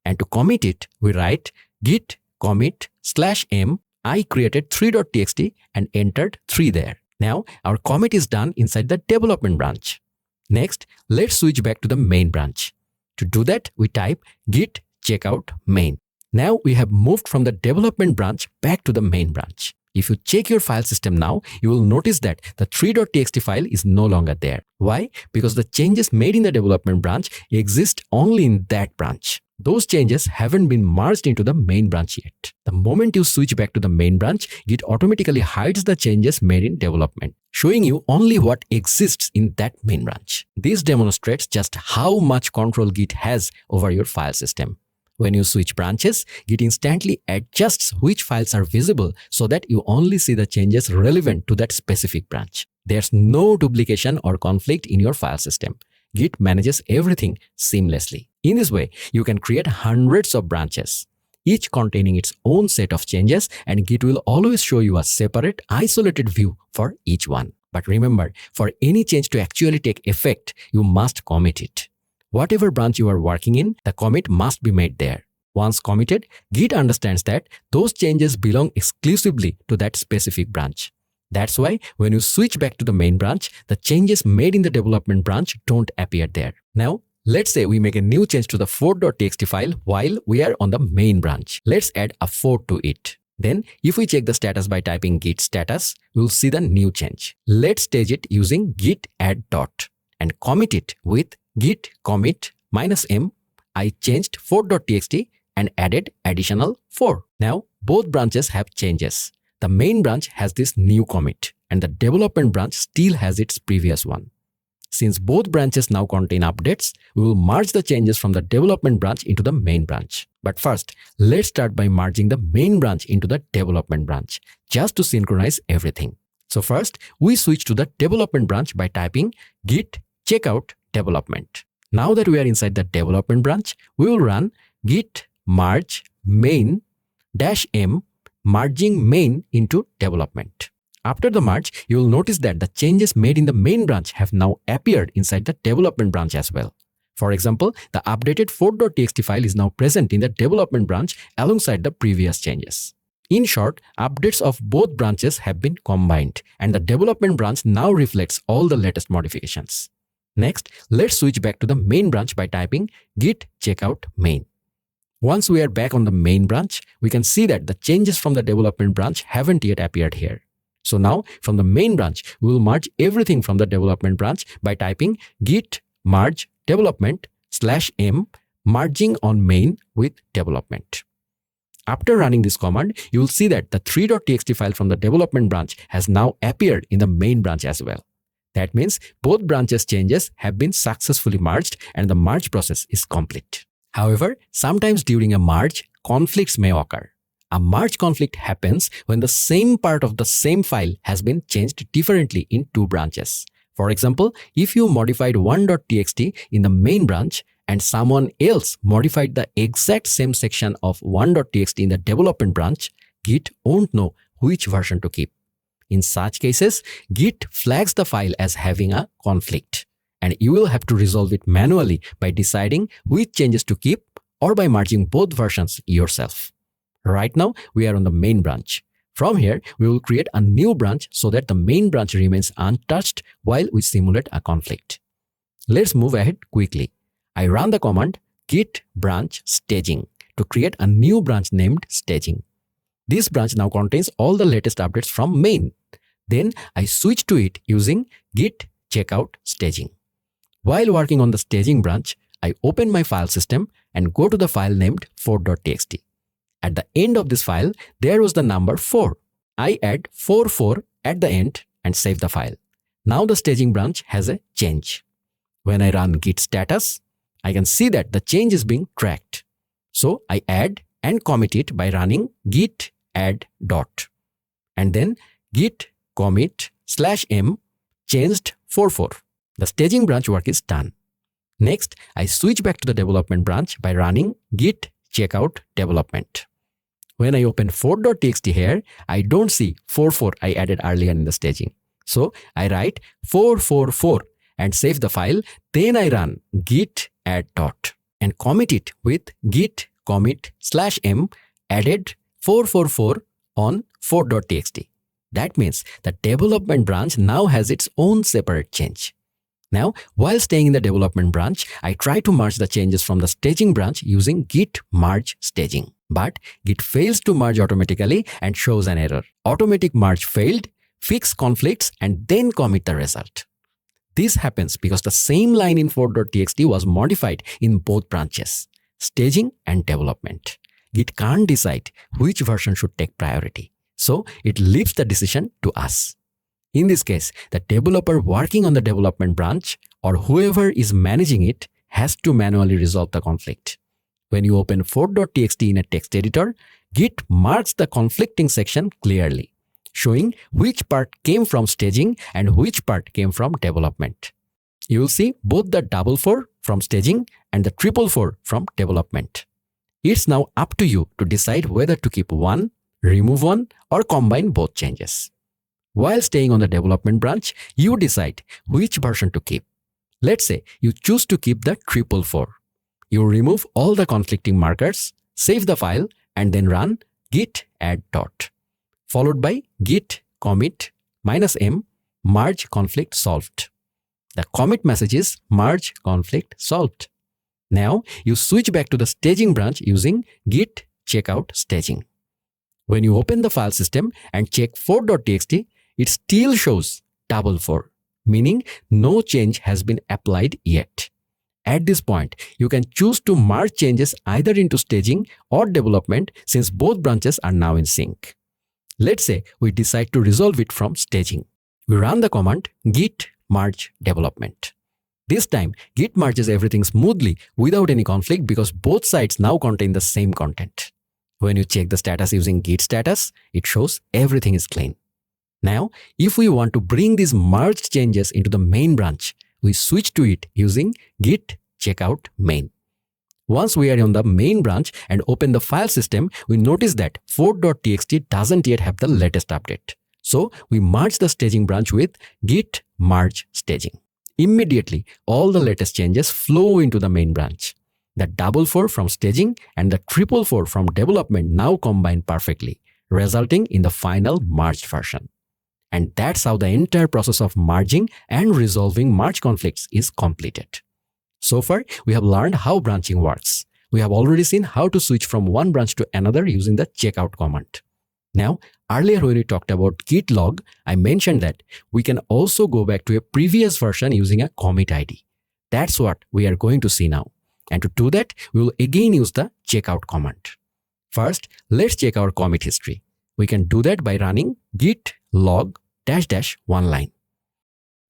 And to commit it, we write git commit /m. I created 3.txt and entered 3 there. Now, our commit is done inside the development branch. Next, let's switch back to the main branch. To do that, we type git checkout main. Now, we have moved from the development branch back to the main branch. If you check your file system now, you will notice that the 3.txt file is no longer there. Why? Because the changes made in the development branch exist only in that branch. Those changes haven't been merged into the main branch yet. The moment you switch back to the main branch, Git automatically hides the changes made in development, showing you only what exists in that main branch. This demonstrates just how much control Git has over your file system. When you switch branches, Git instantly adjusts which files are visible so that you only see the changes relevant to that specific branch. There's no duplication or conflict in your file system. Git manages everything seamlessly. In this way, you can create hundreds of branches, each containing its own set of changes, and Git will always show you a separate, isolated view for each one. But remember, for any change to actually take effect, you must commit it. Whatever branch you are working in, the commit must be made there. Once committed, Git understands that those changes belong exclusively to that specific branch. That's why when you switch back to the main branch, the changes made in the development branch don't appear there. Now, let's say we make a new change to the 4.txt file while we are on the main branch. Let's add a 4 to it. Then, if we check the status by typing git status, we'll see the new change. Let's stage it using git add dot and commit it with git commit -m. I changed 4.txt and added additional 4. Now, both branches have changes. The main branch has this new commit and the development branch still has its previous one. Since both branches now contain updates, we will merge the changes from the development branch into the main branch. But first, let's start by merging the main branch into the development branch, just to synchronize everything. So first, we switch to the development branch by typing git checkout development. Now that we are inside the development branch, we will run git merge main -m merging main into development. After the merge, you will notice that the changes made in the main branch have now appeared inside the development branch as well. For example, the updated 4.txt file is now present in the development branch alongside the previous changes. In short, updates of both branches have been combined, and the development branch now reflects all the latest modifications. Next, let's switch back to the main branch by typing git checkout main. Once we are back on the main branch, we can see that the changes from the development branch haven't yet appeared here. So now, from the main branch, we will merge everything from the development branch by typing git merge development /m merging on main with development. After running this command, you will see that the 3.txt file from the development branch has now appeared in the main branch as well. That means both branches' changes have been successfully merged and the merge process is complete. However, sometimes during a merge, conflicts may occur. A merge conflict happens when the same part of the same file has been changed differently in two branches. For example, if you modified 1.txt in the main branch and someone else modified the exact same section of 1.txt in the development branch, Git won't know which version to keep. In such cases, Git flags the file as having a conflict, and you will have to resolve it manually by deciding which changes to keep or by merging both versions yourself. Right now, we are on the main branch. From here, we will create a new branch so that the main branch remains untouched while we simulate a conflict. Let's move ahead quickly. I run the command git branch staging to create a new branch named staging. This branch now contains all the latest updates from main. Then I switch to it using git checkout staging. While working on the staging branch, I open my file system and go to the file named 4.txt. At the end of this file, there was the number 4. I add 44 at the end and save the file. Now the staging branch has a change. When I run git status, I can see that the change is being tracked. So I add and commit it by running git add dot and then git commit /m changed 44. The staging branch work is done. Next, I switch back to the development branch by running git checkout development. When I open 4.txt here, I don't see 44 I added earlier in the staging. So I write 444 and save the file. Then I run git add dot and commit it with git commit /m added 444 on 4.txt. That means the development branch now has its own separate change. Now, while staying in the development branch, I try to merge the changes from the staging branch using git merge staging. But Git fails to merge automatically and shows an error. Automatic merge failed, fix conflicts, and then commit the result. This happens because the same line in 4.txt was modified in both branches, staging and development. Git can't decide which version should take priority, so it leaves the decision to us. In this case, the developer working on the development branch or whoever is managing it has to manually resolve the conflict. When you open 4.txt in a text editor, Git marks the conflicting section clearly, showing which part came from staging and which part came from development. You will see both the 444 from staging and the 444 from development. It's now up to you to decide whether to keep one, remove one, or combine both changes. While staying on the development branch, you decide which version to keep. Let's say you choose to keep the 444. You remove all the conflicting markers, save the file, and then run git add dot, followed by git commit -m merge conflict solved. The commit message is merge conflict solved. Now you switch back to the staging branch using git checkout staging. When you open the file system and check 4.txt, it still shows 444, meaning no change has been applied yet. At this point, you can choose to merge changes either into staging or development since both branches are now in sync. Let's say we decide to resolve it from staging. We run the command git merge development. This time, Git merges everything smoothly without any conflict because both sites now contain the same content. When you check the status using git status, it shows everything is clean. Now, if we want to bring these merged changes into the main branch, we switch to it using git checkout main. Once we are on the main branch and open the file system, we notice that 4.txt doesn't yet have the latest update. So we merge the staging branch with git merge staging. Immediately, all the latest changes flow into the main branch. The 444 from staging and the 444 from development now combine perfectly, resulting in the final merged version. And that's how the entire process of merging and resolving merge conflicts is completed. So far, we have learned how branching works. We have already seen how to switch from one branch to another using the checkout command. Now, earlier when we talked about git log, I mentioned that we can also go back to a previous version using a commit ID. That's what we are going to see now. And to do that, we will again use the checkout command. First, let's check our commit history. We can do that by running git log -- one line.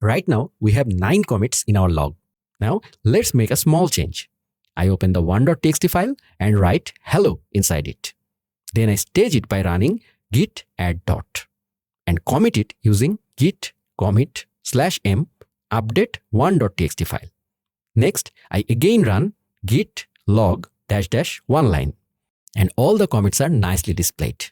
Right now, we have 9 commits in our log. Now, let's make a small change. I open the 1.txt file and write hello inside it. Then I stage it by running git add dot and commit it using git commit /m update 1.txt file. Next, I again run git log -- one line and all the commits are nicely displayed.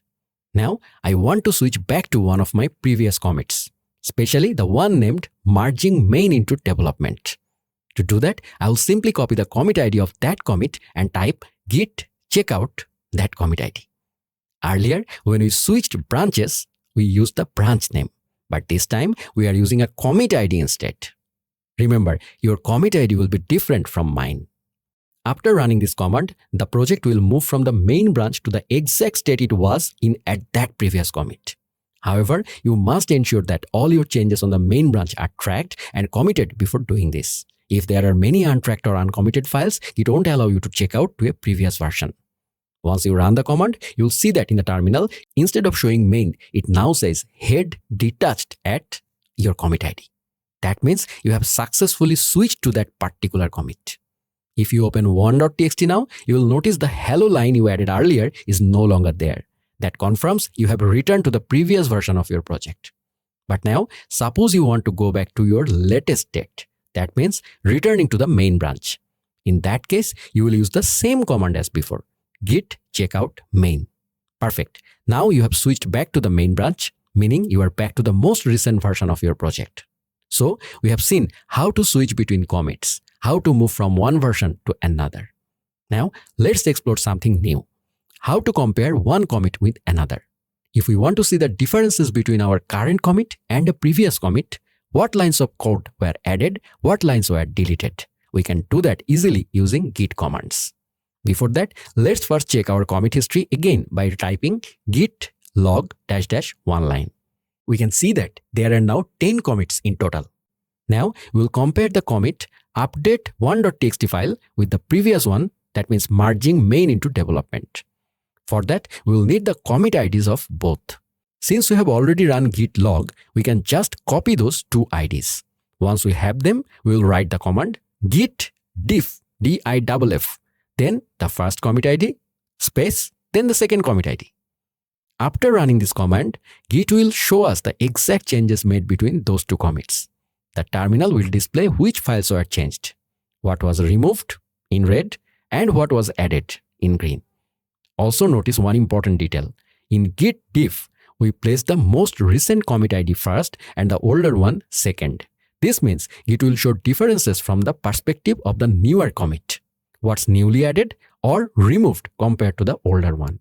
Now, I want to switch back to one of my previous commits, especially the one named merging main into development. To do that, I will simply copy the commit ID of that commit and type git checkout that commit ID. Earlier, when we switched branches, we used the branch name, but this time we are using a commit ID instead. Remember, your commit ID will be different from mine. After running this command, the project will move from the main branch to the exact state it was in at that previous commit. However, you must ensure that all your changes on the main branch are tracked and committed before doing this. If there are many untracked or uncommitted files, it won't allow you to check out to a previous version. Once you run the command, you'll see that in the terminal, instead of showing main, it now says head detached at your commit ID. That means you have successfully switched to that particular commit. If you open 1.txt now, you will notice the hello line you added earlier is no longer there. That confirms you have returned to the previous version of your project. But now, suppose you want to go back to your latest state. That means returning to the main branch. In that case, you will use the same command as before, git checkout main. Perfect. Now you have switched back to the main branch, meaning you are back to the most recent version of your project. So we have seen how to switch between commits, how to move from one version to another. Now let's explore something new. How to compare one commit with another. If we want to see the differences between our current commit and a previous commit, what lines of code were added, what lines were deleted, we can do that easily using git commands. Before that, let's first check our commit history again by typing git log -- one line. We can see that there are now 10 commits in total. Now we'll compare the commit update 1.txt file with the previous one, that means merging main into development. For that, we will need the commit IDs of both. Since we have already run git log, we can just copy those two IDs. Once we have them, we will write the command git diff, diff, then the first commit ID, space, then the second commit ID. After running this command, Git will show us the exact changes made between those two commits. The terminal will display which files were changed, what was removed in red, and what was added in green. Also notice one important detail. In Git diff, we place the most recent commit ID first and the older one second. This means Git will show differences from the perspective of the newer commit, what's newly added or removed compared to the older one.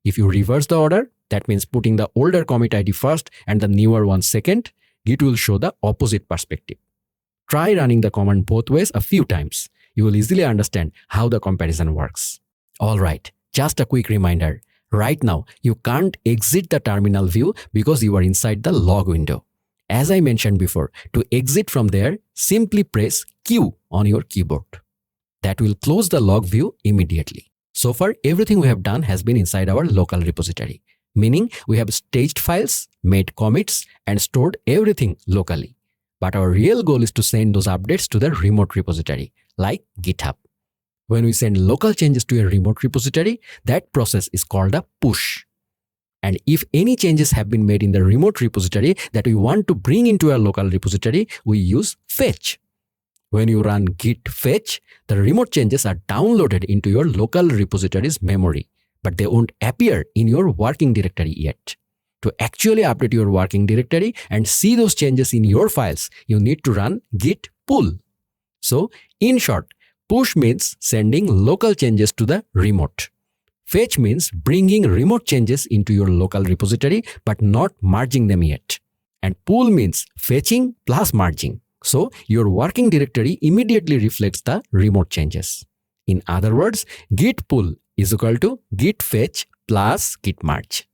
If you reverse the order, that means putting the older commit ID first and the newer one second, Git will show the opposite perspective. Try running the command both ways a few times. You will easily understand how the comparison works. Alright, just a quick reminder. Right now, you can't exit the terminal view because you are inside the log window. As I mentioned before, to exit from there, simply press Q on your keyboard. That will close the log view immediately. So far, everything we have done has been inside our local repository, meaning we have staged files, made commits, and stored everything locally. But our real goal is to send those updates to the remote repository, like GitHub. When we send local changes to a remote repository, that process is called a push. And if any changes have been made in the remote repository that we want to bring into our local repository, we use fetch. When you run git fetch, the remote changes are downloaded into your local repository's memory, but they won't appear in your working directory yet. To actually update your working directory and see those changes in your files, you need to run git pull. So, in short, push means sending local changes to the remote. Fetch means bringing remote changes into your local repository but not merging them yet. And pull means fetching plus merging. So, your working directory immediately reflects the remote changes. In other words, git pull is equal to git fetch plus git merge.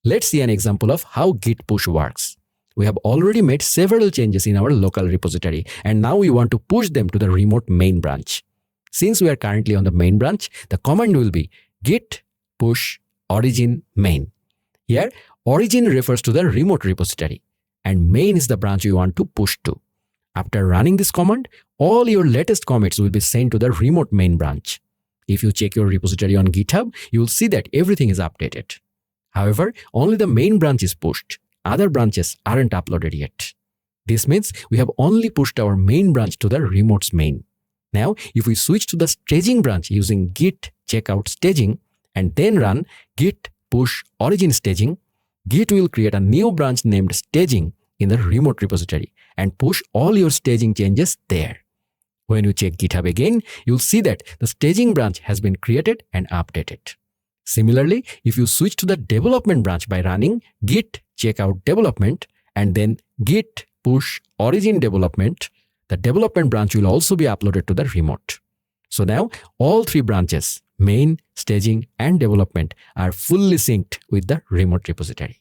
Let's see an example of how git push works. We have already made several changes in our local repository and now we want to push them to the remote main branch. Since we are currently on the main branch, the command will be git push origin main. Here, origin refers to the remote repository and main is the branch you want to push to. After running this command, all your latest commits will be sent to the remote main branch. If you check your repository on GitHub, you will see that everything is updated. However, only the main branch is pushed. Other branches aren't uploaded yet. This means we have only pushed our main branch to the remote's main. Now, if we switch to the staging branch using git checkout staging and then run git push origin staging, Git will create a new branch named staging in the remote repository and push all your staging changes there. When you check GitHub again, you'll see that the staging branch has been created and updated. Similarly, if you switch to the development branch by running git checkout development and then git push origin development, the development branch will also be uploaded to the remote. So now all three branches, main, staging, and development, are fully synced with the remote repository.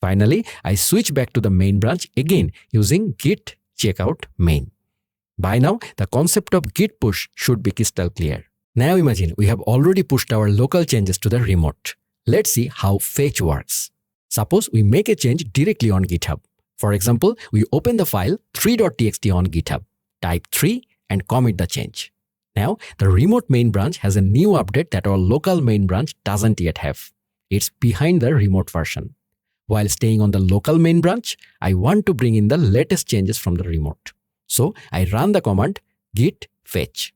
Finally, I switch back to the main branch again using git checkout main. By now, the concept of git push should be crystal clear. Now imagine we have already pushed our local changes to the remote. Let's see how fetch works. Suppose we make a change directly on GitHub. For example, we open the file 3.txt on GitHub, type 3 and commit the change. Now, the remote main branch has a new update that our local main branch doesn't yet have. It's behind the remote version. While staying on the local main branch, I want to bring in the latest changes from the remote. So, I run the command git fetch.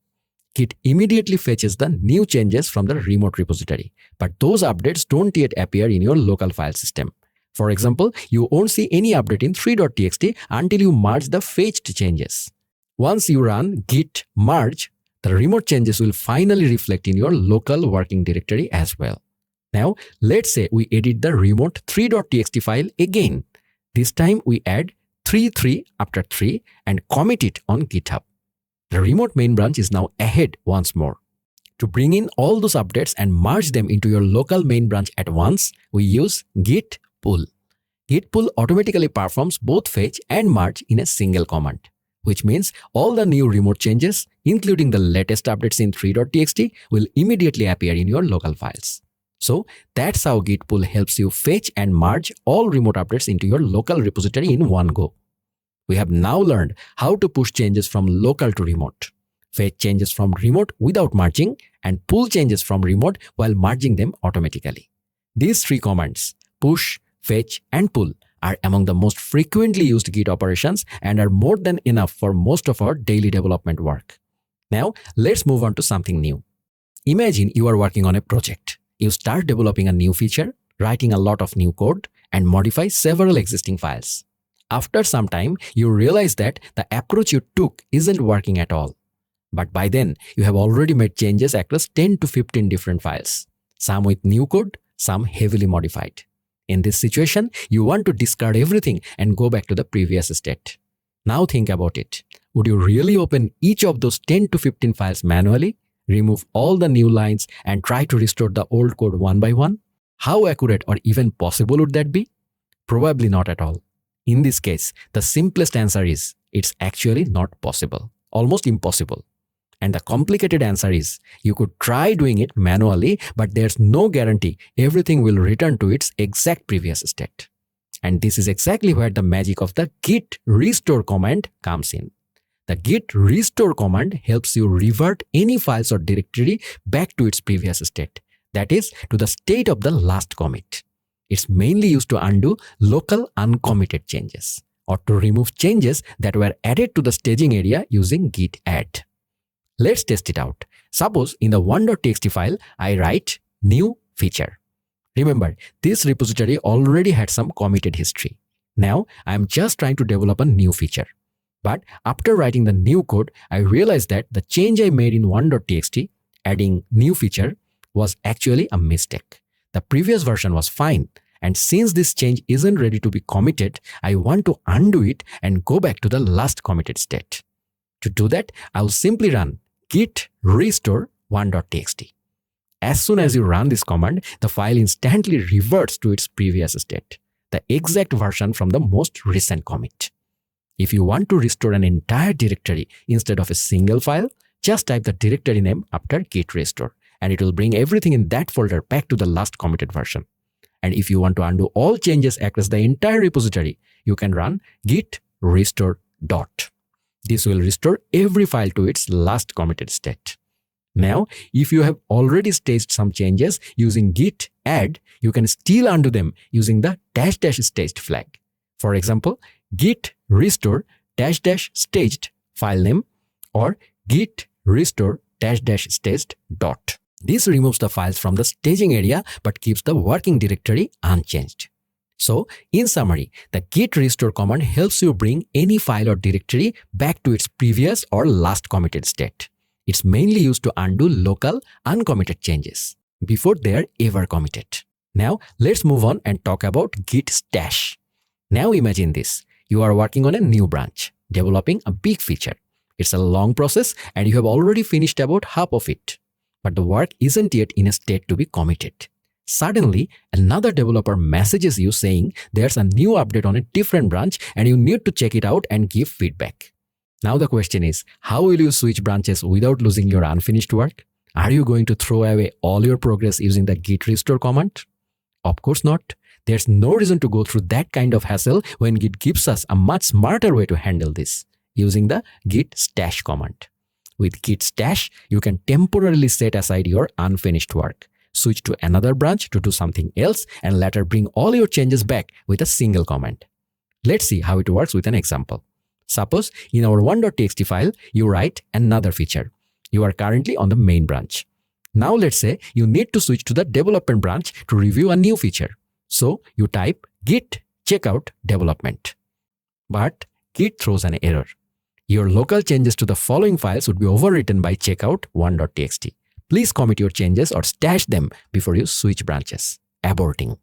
Git immediately fetches the new changes from the remote repository, but those updates don't yet appear in your local file system. For example, you won't see any update in 3.txt until you merge the fetched changes. Once you run git merge, the remote changes will finally reflect in your local working directory as well. Now, let's say we edit the remote 3.txt file again. This time we add 3 after 3 and commit it on GitHub. The remote main branch is now ahead once more. To bring in all those updates and merge them into your local main branch at once, we use git pull. Git pull automatically performs both fetch and merge in a single command, which means all the new remote changes, including the latest updates in 3.txt, will immediately appear in your local files. So that's how git pull helps you fetch and merge all remote updates into your local repository in one go. We have now learned how to push changes from local to remote. fetch changes from remote without merging, and pull changes from remote while merging them automatically. These three commands, push, fetch, and pull, are among the most frequently used Git operations and are more than enough for most of our daily development work. Now, let's move on to something new. Imagine you are working on a project. You start developing a new feature, writing a lot of new code, and modify several existing files. After some time, you realize that the approach you took isn't working at all. But by then, you have already made changes across 10 to 15 different files, some with new code, some heavily modified. In this situation, you want to discard everything and go back to the previous state. Now think about it. Would you really open each of those 10 to 15 files manually, remove all the new lines, and try to restore the old code one by one? How accurate or even possible would that be? Probably not at all. In this case, the simplest answer is it's actually not possible, almost impossible. And the complicated answer is you could try doing it manually, but there's no guarantee everything will return to its exact previous state. And this is exactly where the magic of the git restore command comes in. The git restore command helps you revert any files or directory back to its previous state, that is, to the state of the last commit. It's mainly used to undo local uncommitted changes or to remove changes that were added to the staging area using git add. Let's test it out. Suppose in the 1.txt file, I write new feature. Remember, this repository already had some committed history. Now, I am just trying to develop a new feature. But after writing the new code, I realized that the change I made in 1.txt, adding new feature, was actually a mistake. The previous version was fine. And since this change isn't ready to be committed, I want to undo it and go back to the last committed state. To do that, I'll simply run git restore 1.txt. As soon as you run this command, the file instantly reverts to its previous state, the exact version from the most recent commit. If you want to restore an entire directory instead of a single file, just type the directory name after git restore, and it will bring everything in that folder back to the last committed version. And if you want to undo all changes across the entire repository, you can run git restore dot. This will restore every file to its last committed state. Now, if you have already staged some changes using git add, you can still undo them using the -- staged flag. For example, git restore -- staged file name or git restore -- staged dot. This removes the files from the staging area but keeps the working directory unchanged. So, in summary, the git restore command helps you bring any file or directory back to its previous or last committed state. It's mainly used to undo local uncommitted changes before they are ever committed. Now, let's move on and talk about git stash. Now imagine this. You are working on a new branch, developing a big feature. It's a long process and you have already finished about half of it. But the work isn't yet in a state to be committed. Suddenly, another developer messages you saying there's a new update on a different branch and you need to check it out and give feedback. Now the question is, how will you switch branches without losing your unfinished work? Are you going to throw away all your progress using the git restore command? Of course not. There's no reason to go through that kind of hassle when Git gives us a much smarter way to handle this, using the git stash command. With git stash, you can temporarily set aside your unfinished work, switch to another branch to do something else, and later bring all your changes back with a single command. Let's see how it works with an example. Suppose in our 1.txt file, you write another feature. You are currently on the main branch. Now let's say you need to switch to the development branch to review a new feature. So you type git checkout development. But Git throws an error. Your local changes to the following files would be overwritten by checkout 1.txt. Please commit your changes or stash them before you switch branches. Aborting.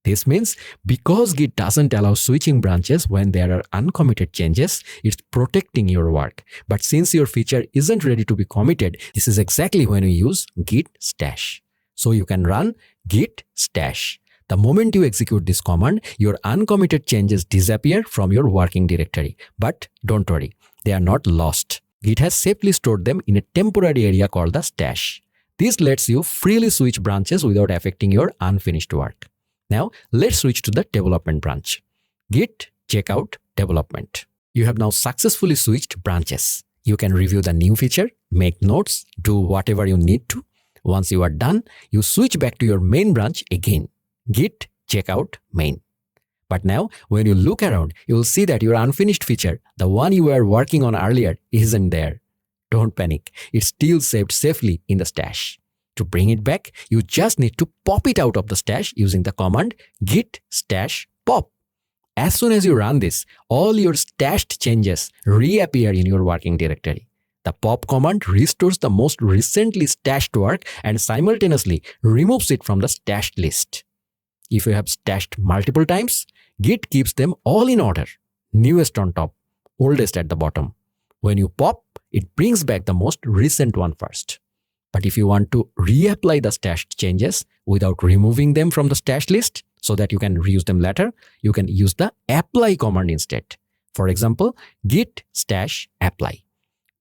This means because Git doesn't allow switching branches when there are uncommitted changes, it's protecting your work. But since your feature isn't ready to be committed, this is exactly when we use git stash. So you can run git stash. The moment you execute this command, your uncommitted changes disappear from your working directory. But don't worry, they are not lost. Git has safely stored them in a temporary area called the stash. This lets you freely switch branches without affecting your unfinished work. Now, let's switch to the development branch. Git checkout development. You have now successfully switched branches. You can review the new feature, make notes, do whatever you need to. Once you are done, you switch back to your main branch again, git checkout main. But now, when you look around, you will see that your unfinished feature, the one you were working on earlier, isn't there. Don't panic, it's still saved safely in the stash. To bring it back, you just need to pop it out of the stash using the command git stash pop. As soon as you run this, all your stashed changes reappear in your working directory. The pop command restores the most recently stashed work and simultaneously removes it from the stashed list. If you have stashed multiple times, Git keeps them all in order, newest on top, oldest at the bottom. When you pop, it brings back the most recent one first. But if you want to reapply the stashed changes without removing them from the stash list so that you can reuse them later, you can use the apply command instead. For example, git stash apply.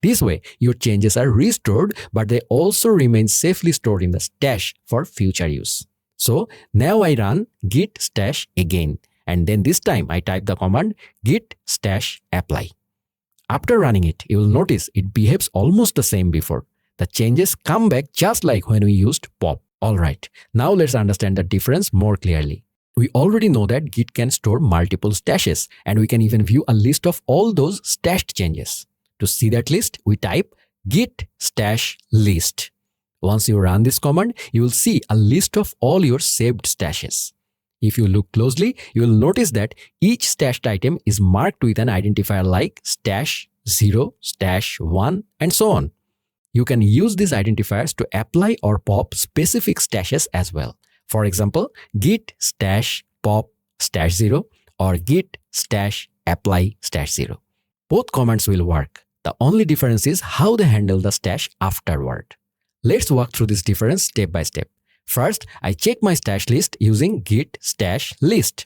This way, your changes are restored, but they also remain safely stored in the stash for future use. So now I run git stash again, and then this time I type the command git stash apply. After running it, you will notice it behaves almost the same before. The changes come back just like when we used pop. Alright, now let's understand the difference more clearly. We already know that Git can store multiple stashes, and we can even view a list of all those stashed changes. To see that list, we type git stash list. Once you run this command, you will see a list of all your saved stashes. If you look closely, you will notice that each stashed item is marked with an identifier like stash 0, stash 1, and so on. You can use these identifiers to apply or pop specific stashes as well. For example, git stash pop stash 0 or git stash apply stash 0. Both commands will work. The only difference is how they handle the stash afterward. Let's walk through this difference step by step. First, I check my stash list using git stash list.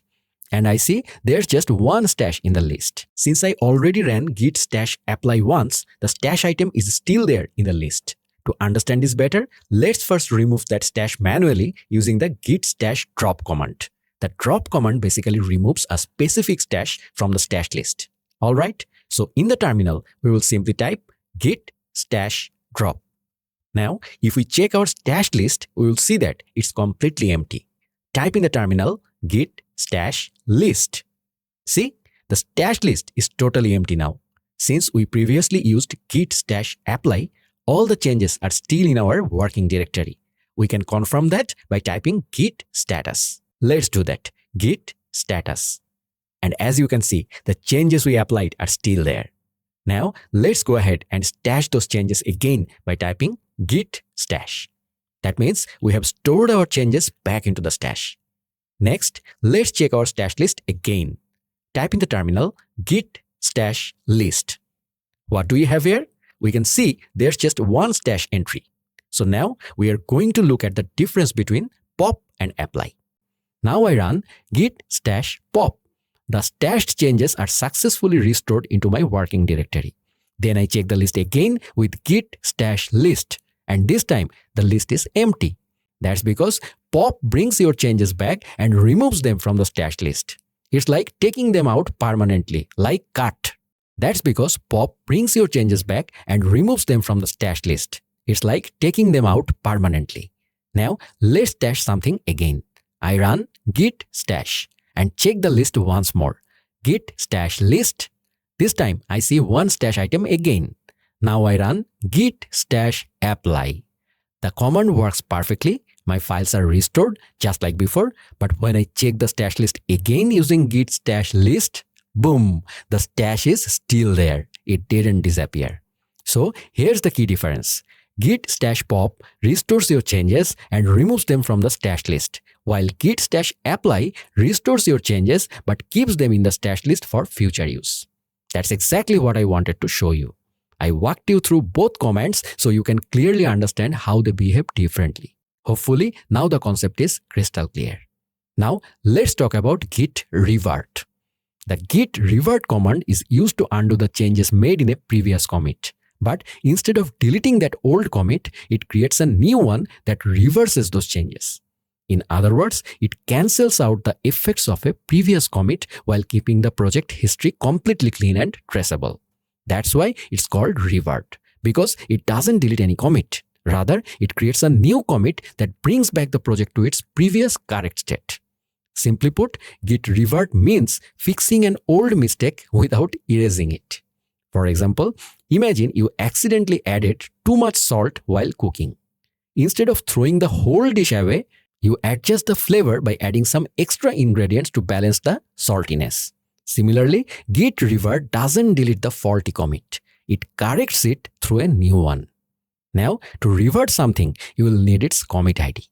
And I see there's just one stash in the list. Since I already ran git stash apply once, the stash item is still there in the list. To understand this better, let's first remove that stash manually using the git stash drop command. The drop command basically removes a specific stash from the stash list. Alright, so in the terminal, we will simply type git stash drop. Now, if we check our stash list, we will see that it's completely empty. Type in the terminal git stash list. See, the stash list is totally empty now. Since we previously used git stash apply, all the changes are still in our working directory. We can confirm that by typing git status. Let's do that. Git status. And as you can see, the changes we applied are still there. Now, let's go ahead and stash those changes again by typing git stash. That means we have stored our changes back into the stash. Next, let's check our stash list again. Type in the terminal git stash list. What do we have here? We can see there's just one stash entry. So now we are going to look at the difference between pop and apply. Now I run git stash pop. The stashed changes are successfully restored into my working directory. Then I check the list again with git stash list, and this time the list is empty. That's because pop brings your changes back and removes them from the stashed list. It's like taking them out permanently, like cut. That's because pop brings your changes back and removes them from the stashed list. It's like taking them out permanently. Now let's stash something again. I run git stash and check the list once more. Git stash list. This time I see one stash item again. Now I run git stash apply. The command works perfectly. My files are restored just like before, but when I check the stash list again using git stash list, boom, the stash is still there. It didn't disappear. So here's the key difference. Git stash pop restores your changes and removes them from the stash list, while git stash apply restores your changes but keeps them in the stash list for future use. That's exactly what I wanted to show you. I walked you through both commands so you can clearly understand how they behave differently. Hopefully, now the concept is crystal clear. Now, let's talk about git revert. The git revert command is used to undo the changes made in a previous commit. But instead of deleting that old commit, it creates a new one that reverses those changes. In other words, it cancels out the effects of a previous commit while keeping the project history completely clean and traceable. That's why it's called revert, because it doesn't delete any commit. Rather, it creates a new commit that brings back the project to its previous correct state. Simply put, Git revert means fixing an old mistake without erasing it. For example, imagine you accidentally added too much salt while cooking. Instead of throwing the whole dish away, you adjust the flavor by adding some extra ingredients to balance the saltiness. Similarly, Git revert doesn't delete the faulty commit. It corrects it through a new one. Now, to revert something, you will need its commit ID.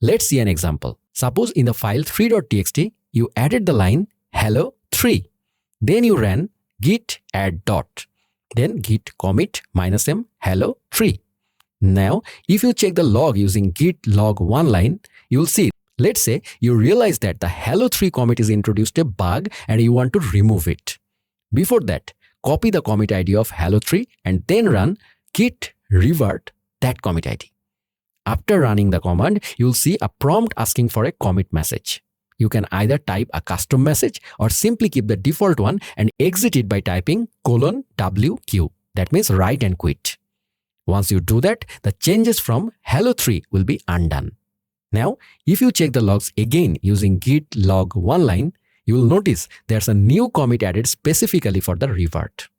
Let's see an example. Suppose in the file 3.txt, you added the line hello 3. Then you ran git add dot. Then git commit -m hello 3. Now, if you check the log using git log one line, you will see, let's say you realize that the hello 3 commit is introduced a bug and you want to remove it. Before that, copy the commit ID of hello 3 and then run git revert that commit ID. After running the command, you'll see a prompt asking for a commit message. You can either type a custom message or simply keep the default one and exit it by typing :WQ. That means write and quit. Once you do that, the changes from hello 3 will be undone. Now, if you check the logs again using git log one line, you will notice there's a new commit added specifically for the revert.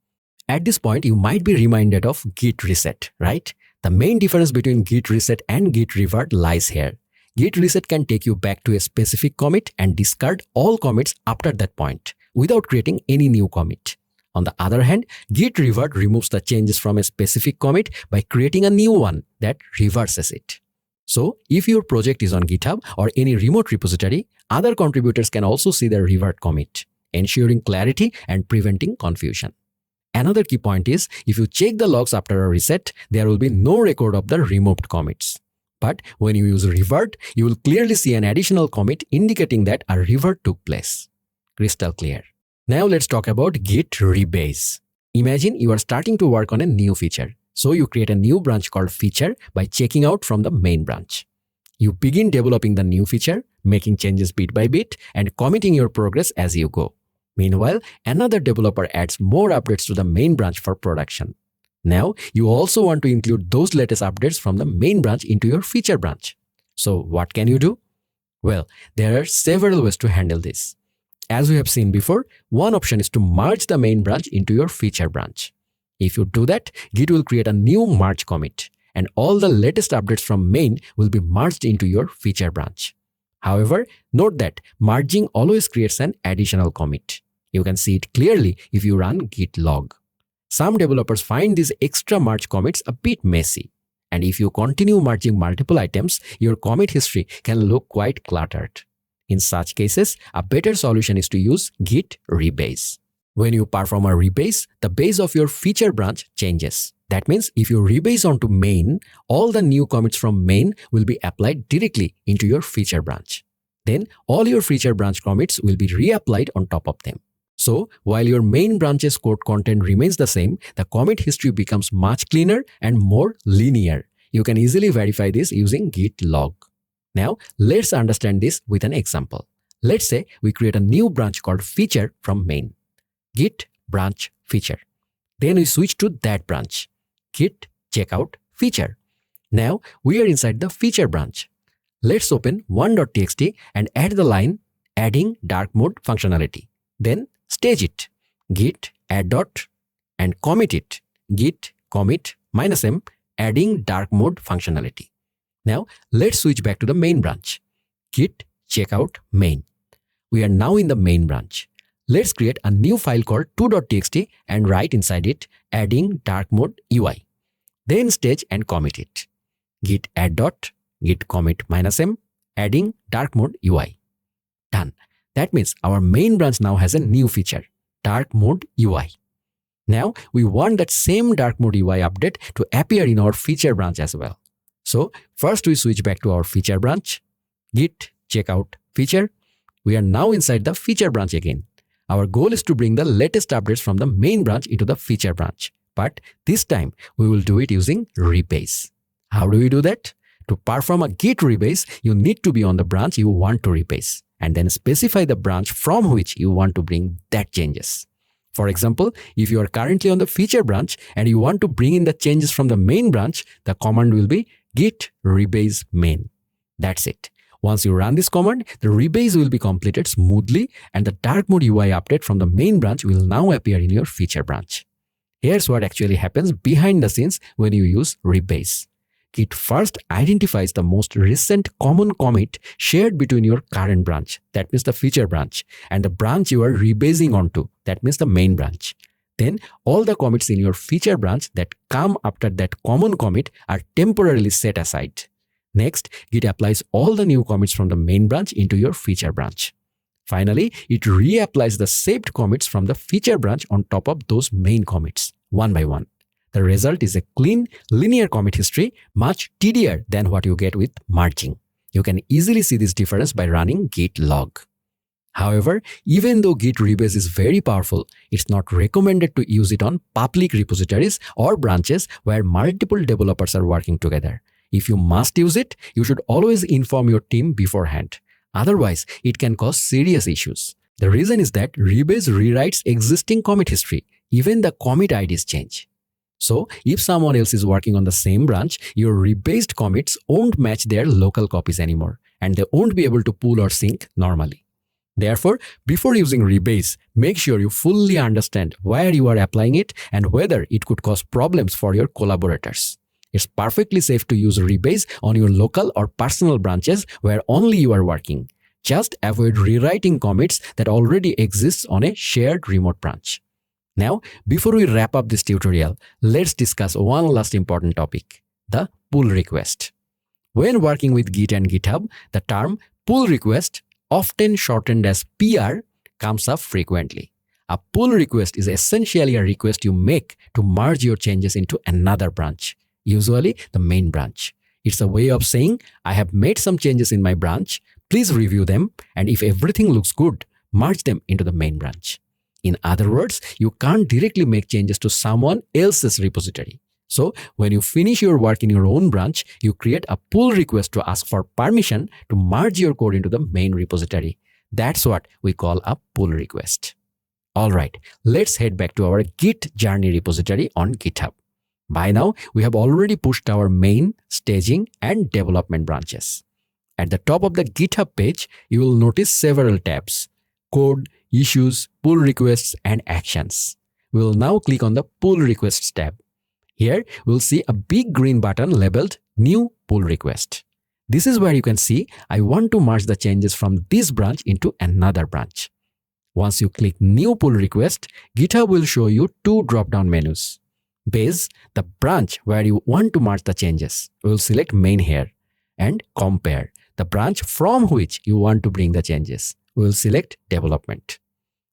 At this point, you might be reminded of git reset, right? The main difference between git reset and git revert lies here. Git reset can take you back to a specific commit and discard all commits after that point without creating any new commit. On the other hand, git revert removes the changes from a specific commit by creating a new one that reverses it. So, if your project is on GitHub or any remote repository, other contributors can also see the revert commit, ensuring clarity and preventing confusion. Another key point is, if you check the logs after a reset, there will be no record of the removed commits. But when you use revert, you will clearly see an additional commit indicating that a revert took place. Crystal clear. Now let's talk about Git Rebase. Imagine you are starting to work on a new feature. So you create a new branch called feature by checking out from the main branch. You begin developing the new feature, making changes bit by bit, and committing your progress as you go. Meanwhile, another developer adds more updates to the main branch for production. Now, you also want to include those latest updates from the main branch into your feature branch. So, what can you do? Well, there are several ways to handle this. As we have seen before, one option is to merge the main branch into your feature branch. If you do that, Git will create a new merge commit, and all the latest updates from main will be merged into your feature branch. However, note that merging always creates an additional commit. You can see it clearly if you run git log. Some developers find these extra merge commits a bit messy, and if you continue merging multiple items, your commit history can look quite cluttered. In such cases, a better solution is to use Git Rebase. When you perform a rebase, the base of your feature branch changes. That means if you rebase onto main, all the new commits from main will be applied directly into your feature branch. Then all your feature branch commits will be reapplied on top of them. So while your main branch's code content remains the same, the commit history becomes much cleaner and more linear. You can easily verify this using git log. Now let's understand this with an example. Let's say we create a new branch called feature from main. Git branch feature. Then we switch to that branch. Git checkout feature. Now we are inside the feature branch. Let's open 1.txt and add the line adding dark mode functionality. Then stage it. Git add dot and commit it. Git commit -m adding dark mode functionality. Now let's switch back to the main branch. Git checkout main. We are now in the main branch. Let's create a new file called 2.txt and write inside it adding dark mode UI. Then stage and commit it. Git add dot, git commit -m, adding dark mode UI. Done. That means our main branch now has a new feature, dark mode UI. Now we want that same dark mode UI update to appear in our feature branch as well. So first we switch back to our feature branch. Git checkout feature. We are now inside the feature branch again. Our goal is to bring the latest updates from the main branch into the feature branch. But this time, we will do it using rebase. How do we do that? To perform a git rebase, you need to be on the branch you want to rebase and then specify the branch from which you want to bring that changes. For example, if you are currently on the feature branch and you want to bring in the changes from the main branch, the command will be Git Rebase main. That's it. Once you run this command, the rebase will be completed smoothly and the dark mode UI update from the main branch will now appear in your feature branch. Here's what actually happens behind the scenes when you use rebase. Git first identifies the most recent common commit shared between your current branch, that means the feature branch, and the branch you are rebasing onto, that means the main branch. Then all the commits in your feature branch that come after that common commit are temporarily set aside. Next, Git applies all the new commits from the main branch into your feature branch. Finally, it reapplies the saved commits from the feature branch on top of those main commits, one by one. The result is a clean, linear commit history, much tidier than what you get with merging. You can easily see this difference by running git log. However, even though Git Rebase is very powerful, it's not recommended to use it on public repositories or branches where multiple developers are working together. If you must use it, you should always inform your team beforehand. Otherwise, it can cause serious issues. The reason is that Rebase rewrites existing commit history, even the commit IDs change. So, if someone else is working on the same branch, your rebased commits won't match their local copies anymore, and they won't be able to pull or sync normally. Therefore, before using rebase, make sure you fully understand where you are applying it and whether it could cause problems for your collaborators. It's perfectly safe to use rebase on your local or personal branches where only you are working. Just avoid rewriting commits that already exists on a shared remote branch. Now, before we wrap up this tutorial, let's discuss one last important topic, the pull request. When working with Git and GitHub, the term pull request, often shortened as PR, comes up frequently. A pull request is essentially a request you make to merge your changes into another branch, usually the main branch. It's a way of saying, I have made some changes in my branch, please review them, and if everything looks good, merge them into the main branch. In other words, you can't directly make changes to someone else's repository. So, when you finish your work in your own branch, you create a pull request to ask for permission to merge your code into the main repository. That's what we call a pull request. Alright, let's head back to our Git journey repository on GitHub. By now, we have already pushed our main, staging, and development branches. At the top of the GitHub page, you will notice several tabs: Code, Issues, Pull Requests, and Actions. We will now click on the Pull Requests tab. Here, we'll see a big green button labeled New Pull Request. This is where you can see I want to merge the changes from this branch into another branch. Once you click New Pull Request, GitHub will show you two drop-down menus. Base, the branch where you want to merge the changes. We'll select Main here. And Compare, the branch from which you want to bring the changes. We'll select Development.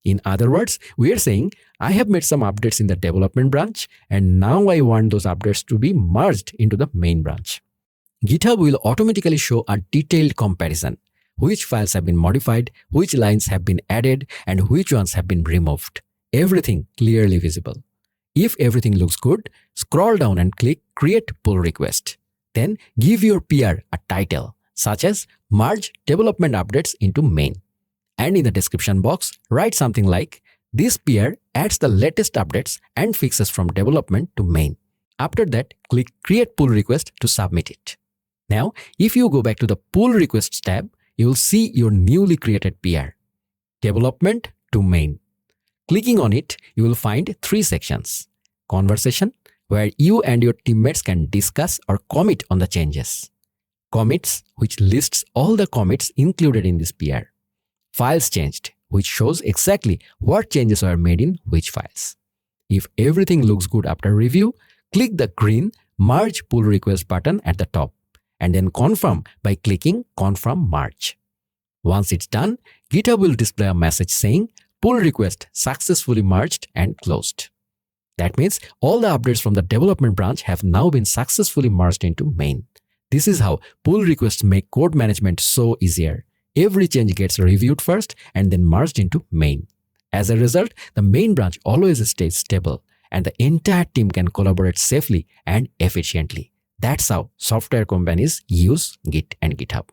In other words, we are saying, I have made some updates in the development branch and now I want those updates to be merged into the main branch. GitHub will automatically show a detailed comparison. Which files have been modified, which lines have been added, and which ones have been removed. Everything clearly visible. If everything looks good, scroll down and click Create Pull Request. Then give your PR a title, such as Merge Development Updates into Main. And in the description box, write something like, this PR adds the latest updates and fixes from development to main. After that, click Create Pull Request to submit it. Now, if you go back to the Pull Requests tab, you will see your newly created PR. Development to Main. Clicking on it, you will find three sections. Conversation, where you and your teammates can discuss or commit on the changes. Commits, which lists all the commits included in this PR. Files changed, which shows exactly what changes were made in which files. If everything looks good after review, click the green Merge Pull Request button at the top and then confirm by clicking Confirm Merge. Once it's done, GitHub will display a message saying Pull Request successfully merged and closed. That means all the updates from the development branch have now been successfully merged into main. This is how pull requests make code management so easier. Every change gets reviewed first and then merged into main. As a result, the main branch always stays stable and the entire team can collaborate safely and efficiently. That's how software companies use Git and GitHub.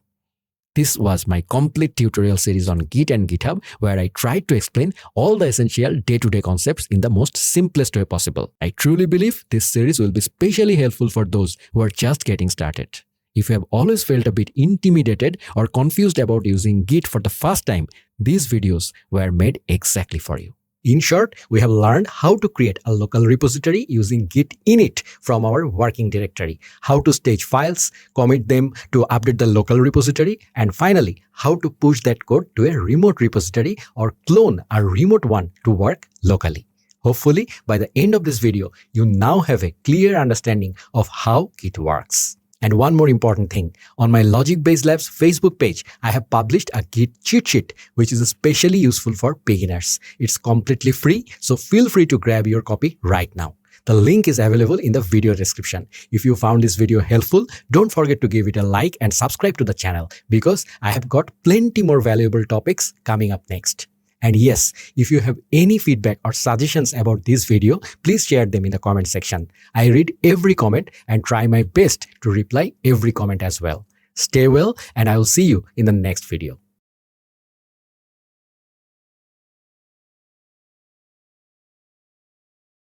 This was my complete tutorial series on Git and GitHub, where I tried to explain all the essential day-to-day concepts in the most simplest way possible. I truly believe this series will be especially helpful for those who are just getting started. If you have always felt a bit intimidated or confused about using Git for the first time, these videos were made exactly for you. In short, we have learned how to create a local repository using Git init from our working directory, how to stage files, commit them to update the local repository, and finally, how to push that code to a remote repository or clone a remote one to work locally. Hopefully, by the end of this video, you now have a clear understanding of how Git works. And one more important thing, on my Logic Base Labs Facebook page, I have published a Git cheat sheet, which is especially useful for beginners. It's completely free, so feel free to grab your copy right now. The link is available in the video description. If you found this video helpful, don't forget to give it a like and subscribe to the channel, because I have got plenty more valuable topics coming up next. And yes, if you have any feedback or suggestions about this video, please share them in the comment section. I read every comment and try my best to reply every comment as well. Stay well, and I will see you in the next video.